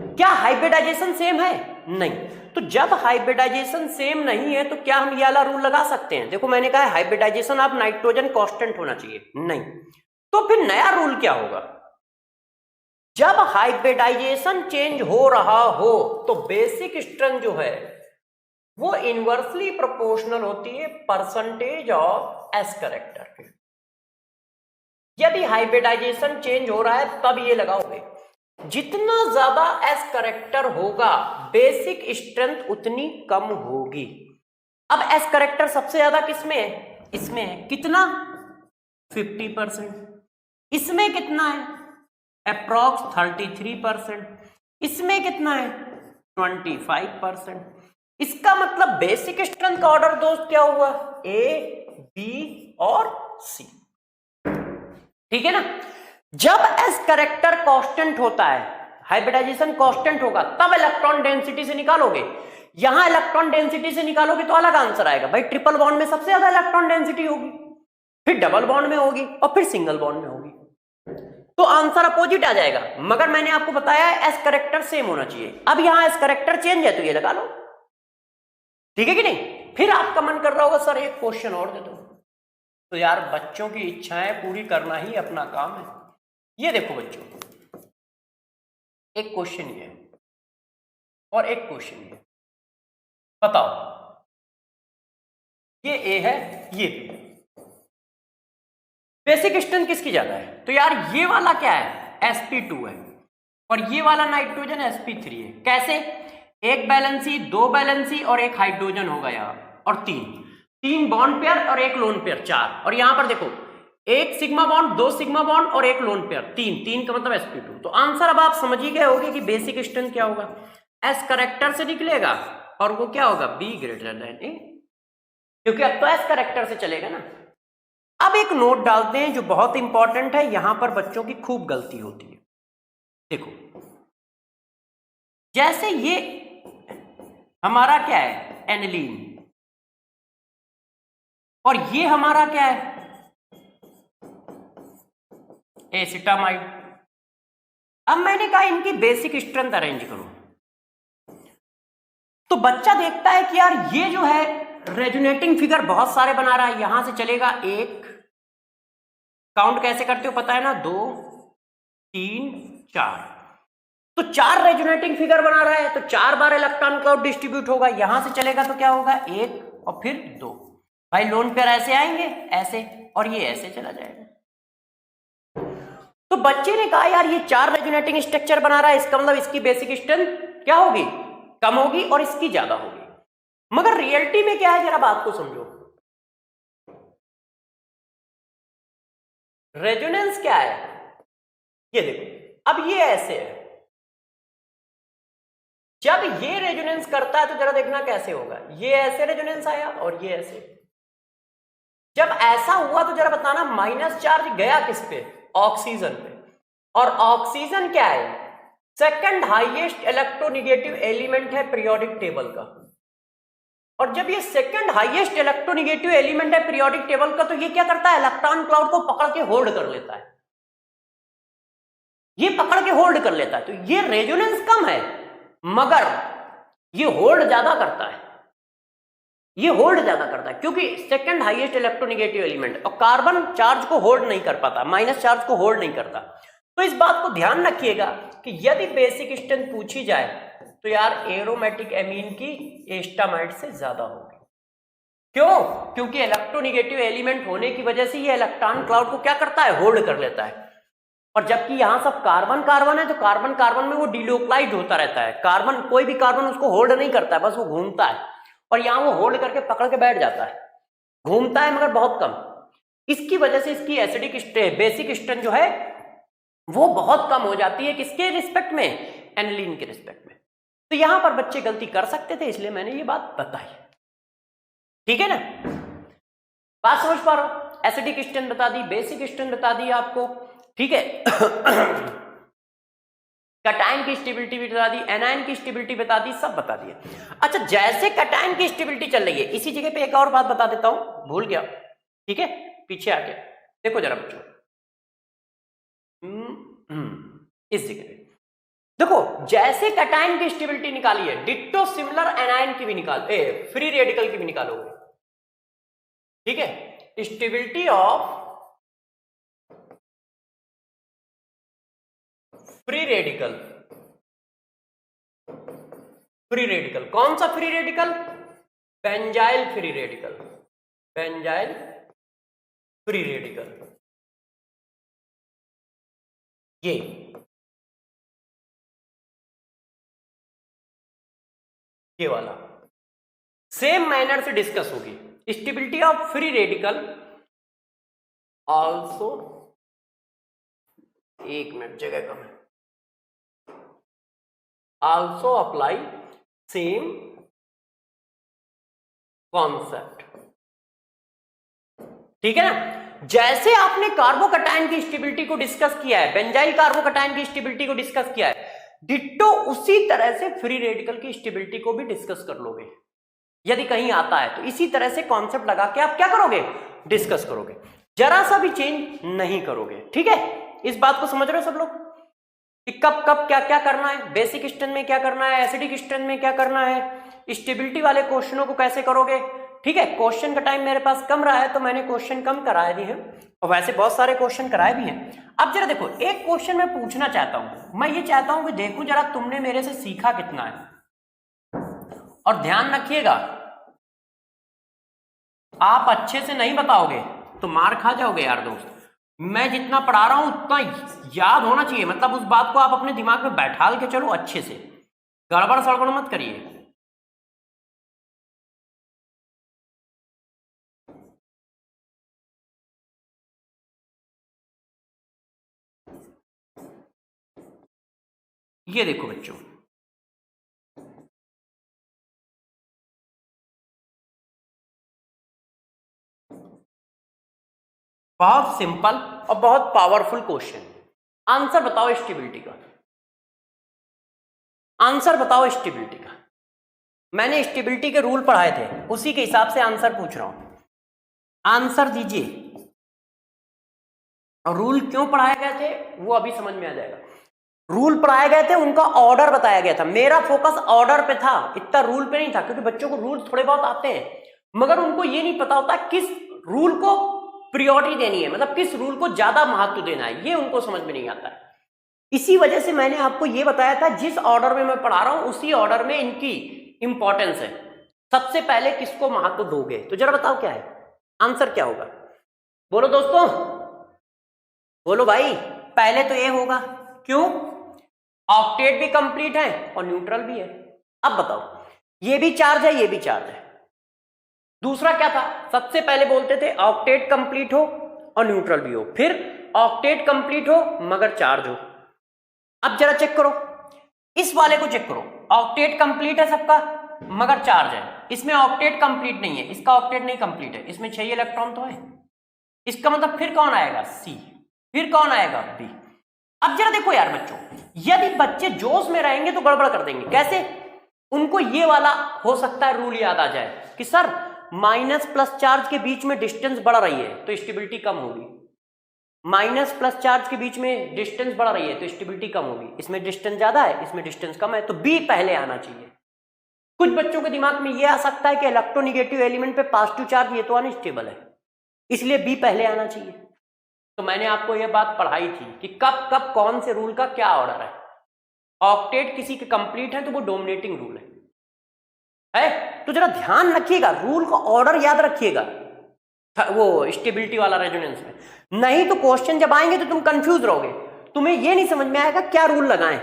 क्या हाइब्रिडाइजेशन सेम है? नहीं। तो जब हाइब्रिडाइजेशन सेम नहीं है तो क्या हम ये वाला रूल लगा सकते हैं? देखो मैंने कहा हाइब्रिडाइजेशन ऑफ नाइट्रोजन कांस्टेंट होना चाहिए, नहीं। तो फिर नया रूल क्या होगा? जब हाइब्रिडाइजेशन चेंज हो रहा हो तो बेसिक स्ट्रेंथ जो है वो इनवर्सली प्रोपोर्शनल होती है परसेंटेज ऑफ एस कैरेक्टर के। यदि हाइब्रिडाइजेशन चेंज हो रहा है तब ये लगाओगे। जितना ज्यादा एस कैरेक्टर होगा बेसिक स्ट्रेंथ उतनी कम होगी। अब एस कैरेक्टर सबसे ज्यादा किसमें है? इसमें है। कितना? 50%, इसमें कितना है अप्रॉक्स 33%, इसमें कितना है 25%। इसका मतलब बेसिक स्ट्रेंथ का ऑर्डर दोस्त क्या हुआ, ए बी और सी, ठीक है ना। जब एस करेक्टर कांस्टेंट होता है, हाइब्रिडाइजेशन कांस्टेंट होगा, तब इलेक्ट्रॉन डेंसिटी से निकालोगे। यहां इलेक्ट्रॉन डेंसिटी से निकालोगे तो अलग आंसर आएगा भाई, ट्रिपल बॉन्ड में सबसे ज्यादा इलेक्ट्रॉन डेंसिटी होगी, फिर डबल बॉन्ड में होगी और फिर सिंगल बॉन्ड में होगी, तो आंसर अपोजिट आ जाएगा। मगर मैंने आपको बताया है एस करेक्टर सेम होना चाहिए। अब यहां एस करेक्टर चेंज है तो ये लगा लो, ठीक है कि नहीं। फिर आपका मन कर रहा होगा सर एक क्वेश्चन और दे दो, तो यार बच्चों की इच्छाएं पूरी करना ही अपना काम है। ये देखो बच्चों, एक क्वेश्चन ये और एक क्वेश्चन ये, बताओ ये ए है ये बी, बेसिक स्ट्रेंथ किसकी ज्यादा है, तो यार ये वाला क्या है sp2 है और ये वाला नाइट्रोजन sp3 है। कैसे, एक बैलेंसी, दो बैलेंसी और एक हाइड्रोजन होगा यहां, और तीन बॉन्ड पेयर और एक लोन पेयर, चार। और यहां पर देखो एक सिग्मा बॉन्ड, दो सिग्मा बॉन्ड और एक लोन पेयर, तीन का मतलब sp2। तो आंसर अब आप समझ ही गए होंगे कि बेसिक स्ट्रेंथ क्या होगा, एस करेक्टर से निकलेगा और वो क्या होगा बी ग्रेटर देन ए, क्योंकि अब तो एस करेक्टर से चलेगा ना। अब एक नोट डालते हैं जो बहुत इंपॉर्टेंट है, यहां पर बच्चों की खूब गलती होती है। देखो जैसे ये हमारा क्या है एनिलीन, और ये हमारा क्या है एसिटामाइड। अब मैंने कहा इनकी बेसिक स्ट्रेंथ अरेंज करो, तो बच्चा देखता है कि यार ये जो है रेजोनेटिंग फिगर बहुत सारे बना रहा है, यहां से चलेगा एक, काउंट कैसे करते हो पता है ना, 2 3 4, तो 4 रेजोनेटिंग फिगर बना रहा है, तो 4 बार इलेक्ट्रॉन क्लाउड डिस्ट्रीब्यूट होगा। यहां से चलेगा तो क्या होगा 1 और फिर 2, भाई लोन पेयर ऐसे आएंगे ऐसे, और ये ऐसे चला जाएगा। तो बच्चे ने कहा यार ये 4 रेजोनेटिंग स्ट्रक्चर बना रहा है, इसका मतलब इसकी बेसिक स्ट्रेंथ क्या होगी, कम होगी और इसकी ज्यादा होगी। मगर रियलिटी में क्या है जरा बात को समझो, रेजोनेंस क्या है, ये देखो अब ये ऐसे है, जब ये रेजोनेंस करता है तो जरा देखना कैसे होगा, ये ऐसे रेजोनेंस आया और ये ऐसे। जब ऐसा हुआ तो जरा बताना माइनस चार्ज गया किस पे, ऑक्सीजन पे, और ऑक्सीजन क्या है सेकंड हाईएस्ट इलेक्ट्रोनेगेटिव एलिमेंट है पीरियोडिक टेबल का। और जब ये सेकंड हाईएस्ट इलेक्ट्रोनेगेटिव एलिमेंट है पीरियोडिक टेबल का, तो ये क्या करता है इलेक्ट्रॉन क्लाउड को पकड़ के होल्ड कर लेता है, ये पकड़ के होल्ड कर लेता है। तो ये रेजोनेंस कम है मगर ये होल्ड ज्यादा करता है, ये होल्ड ज्यादा करता है क्योंकि सेकंड हाईएस्ट इलेक्ट्रोनेगेटिव एलिमेंट, और कार्बन चार्ज को होल्ड नहीं कर पाता, माइनस चार्ज को होल्ड नहीं करता। तो इस बात को ध्यान रखिएगा कि यदि बेसिक स्ट्रेंथ पूछी जाए तो यार एरोमेटिक एमीन की एस्टामाइड से ज्यादा होगी। क्यों, क्योंकि इलेक्ट्रोनेगेटिव एलिमेंट होने की वजह से ये इलेक्ट्रॉन क्लाउड को क्या करता है होल्ड कर लेता है। और जबकि यहां सब कार्बन कार्बन है तो कार्बन कार्बन में वो डिलोक्लाइज होता रहता है, कार्बन कोई भी कार्बन उसको होल्ड नहीं करता है, बस वो घूमता है, और यहां वो होल्ड करके पकड़ के बैठ जाता है, घूमता है मगर बहुत कम। इसकी वजह से इसकी एसिडिक बेसिक स्ट्रेंथ जो है वो बहुत कम हो जाती है, किसके रिस्पेक्ट में, एनिलीन के रिस्पेक्ट में। तो यहां पर बच्चे गलती कर सकते थे, इसलिए मैंने ये बात बताई, ठीक है ना। बात समझ पा रहे हो, एसिडिक स्ट्रेंथ बता दी, बेसिक स्ट्रेंथ बता दी आपको, ठीक है। कटायन की स्टेबिलिटी भी बता दी, एनायन की स्टेबिलिटी बता दी, सब बता दिया। अच्छा जैसे कटायन की स्टेबिलिटी चल रही है, इसी जगह पे एक और बात बता देता हूं, भूल गया, ठीक है, पीछे आके देखो जरा बच्चों, इस जगह पे देखो, जैसे कटायन की स्टेबिलिटी निकाली है, डिट्टो सिमिलर एनायन की भी निकाल, फ्री रेडिकल की भी निकालोगे, ठीक है। Stability of free radical, free radical कौन सा free radical, benzyl free radical, benzyl free radical, ये वाला सेम मैनर से डिस्कस होगी। Stability of free radical also, एक मिनट जगह कम है, ऑल्सो अप्लाई सेम कॉन्सेप्ट। ठीक है ना, जैसे आपने कार्बोकैटायन की स्टेबिलिटी को डिस्कस किया है, बेंजाइल कार्बोकैटायन की स्टेबिलिटी को डिस्कस किया है, डिट्टो उसी तरह से फ्री रेडिकल की स्टेबिलिटी को भी डिस्कस कर लोगे यदि कहीं आता है तो। इसी तरह से कॉन्सेप्ट लगा के आप क्या करोगे, डिस्कस करोगे, जरा सा भी चेंज नहीं करोगे। ठीक है, इस बात को समझ रहे हो सब लोग कि कब कब क्या क्या करना है, बेसिक स्ट्रेंथ में क्या करना है, एसिडिक स्ट्रेंथ में क्या करना है, स्टेबिलिटी वाले क्वेश्चनों को कैसे करोगे। ठीक है, क्वेश्चन का टाइम मेरे पास कम रहा है तो मैंने क्वेश्चन कम कराए दिए हैं, और वैसे बहुत सारे क्वेश्चन कराए भी हैं। अब जरा देखो, एक क्वेश्चन मैं पूछना चाहता हूं, मैं ये चाहता हूं कि देखो जरा तुमने मेरे से सीखा कितना है, और ध्यान रखिएगा आप अच्छे से नहीं बताओगे तो मार खा जाओगे यार दोस्त। मैं जितना पढ़ा रहा हूं उतना याद होना चाहिए, मतलब उस बात को आप अपने दिमाग में बैठा के चलो अच्छे से, गड़बड़ सड़बड़ मत करिए। ये देखो बच्चों, बहुत सिंपल और बहुत पावरफुल क्वेश्चन। आंसर बताओ स्टेबिलिटी का, आंसर बताओ स्टेबिलिटी का। मैंने स्टेबिलिटी के रूल पढ़ाए थे, उसी के हिसाब से आंसर पूछ रहा हूं, आंसर दीजिए। और रूल क्यों पढ़ाए गए थे वो अभी समझ में आ जाएगा। रूल पढ़ाए गए थे, उनका ऑर्डर बताया गया था, मेरा फोकस ऑर्डर पे था, इतना रूल पे नहीं था, क्योंकि बच्चों को रूल थोड़े बहुत आते हैं मगर उनको ये नहीं पता होता किस रूल को प्रियोरिटी देनी है, मतलब किस रूल को ज्यादा महत्व देना है, ये उनको समझ में नहीं आता है। इसी वजह से मैंने आपको ये बताया था, जिस ऑर्डर में मैं पढ़ा रहा हूं उसी ऑर्डर में इनकी इंपॉर्टेंस है। सबसे पहले किसको महत्व दोगे, तो जरा बताओ क्या है आंसर, क्या होगा, बोलो दोस्तों, बोलो भाई। पहले तो ये होगा, क्यों, ऑक्टेट भी कंप्लीट है और न्यूट्रल भी है। अब बताओ, ये भी चार्ज है, ये भी चार्ज है। दूसरा क्या था, सबसे पहले बोलते थे ऑक्टेट कंप्लीट हो और न्यूट्रल भी हो, फिर ऑक्टेट कंप्लीट हो मगर चार्ज हो। अब जरा चेक करो, इस वाले को चेक करो, ऑक्टेट कंप्लीट है सबका मगर चार्ज है, इसमें ऑक्टेट कंप्लीट नहीं है, इसका ऑक्टेट नहीं कंप्लीट है, इसमें 6 इलेक्ट्रॉन तो है, इसका मतलब फिर कौन आएगा, सी, फिर कौन आएगा, बी। अब जरा देखो यार बच्चों, यदि बच्चे जोश में रहेंगे तो गड़बड़ कर देंगे। कैसे, उनको ये वाला हो सकता है रूल याद आ जाए कि सर माइनस प्लस चार्ज के बीच में डिस्टेंस बढ़ रही है तो स्टेबिलिटी कम होगी, माइनस प्लस चार्ज के बीच में डिस्टेंस बढ़ रही है तो स्टेबिलिटी कम होगी, इसमें डिस्टेंस ज्यादा है, इसमें डिस्टेंस कम है, तो बी पहले आना चाहिए। कुछ बच्चों के दिमाग में यह आ सकता है कि इलेक्ट्रोनिगेटिव एलिमेंट पे पॉजिटिव चार्ज ये तो अनस्टेबल है, इसलिए बी पहले आना चाहिए। तो मैंने आपको यह बात पढ़ाई थी कि कब कब कौन से रूल का क्या ऑर्डर है। ऑक्टेट किसी के कंप्लीट है तो वो डोमिनेटिंग रूल है, तो जरा ध्यान रखिएगा, रूल का ऑर्डर याद रखिएगा वो स्टेबिलिटी वाला रेजोनेंस में, नहीं तो क्वेश्चन जब आएंगे तो तुम कंफ्यूज रहोगे, तुम्हें ये नहीं समझ में आएगा क्या रूल लगाएं,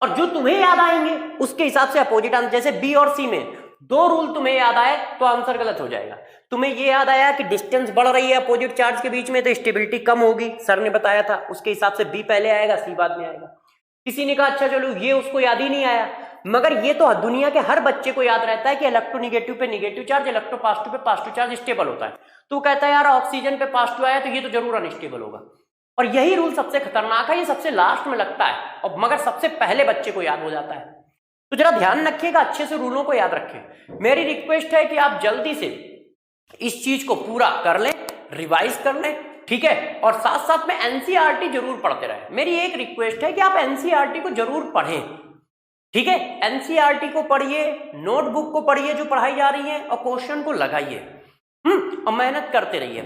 और जो तुम्हें याद आएंगे उसके हिसाब से अपोजिट आंसर। जैसे बी और सी में 2 रूल तुम्हें याद आए तो आंसर गलत हो जाएगा। तुम्हें ये याद आया कि डिस्टेंस बढ़ रही है अपोजिट चार्ज के बीच में तो स्टेबिलिटी कम होगी, सर ने बताया था, उसके हिसाब से बी पहले आएगा, सी बाद में आएगा। किसी ने कहा अच्छा चलो ये उसको याद ही नहीं आया, मगर ये तो दुनिया के हर बच्चे को याद रहता है कि इलेक्ट्रोनिगेटिव पे नेगेटिव चार्ज, इलेक्ट्रोपॉजिटिव पे पॉजिटिव चार्ज स्टेबल होता है। तो कहता है यार ऑक्सीजन पे पॉजिटिव आया तो ये तो जरूर अनस्टेबल होगा, और यही रूल सबसे खतरनाक है, ये सबसे लास्ट में लगता है और मगर सबसे पहले बच्चे को याद हो जाता है। तो जरा ध्यान रखिएगा, अच्छे से रूलों को याद रखें। मेरी रिक्वेस्ट है कि आप जल्दी से इस चीज को पूरा कर लें, रिवाइज कर लें, ठीक है, और साथ साथ में एनसीईआरटी जरूर पढ़ते रहें। मेरी एक रिक्वेस्ट है कि आप एनसीईआरटी को जरूर पढ़ें, ठीक है, एनसीईआरटी को पढ़िए, नोटबुक को पढ़िए जो पढ़ाई जा रही है, और क्वेश्चन को लगाइए और मेहनत करते रहिए।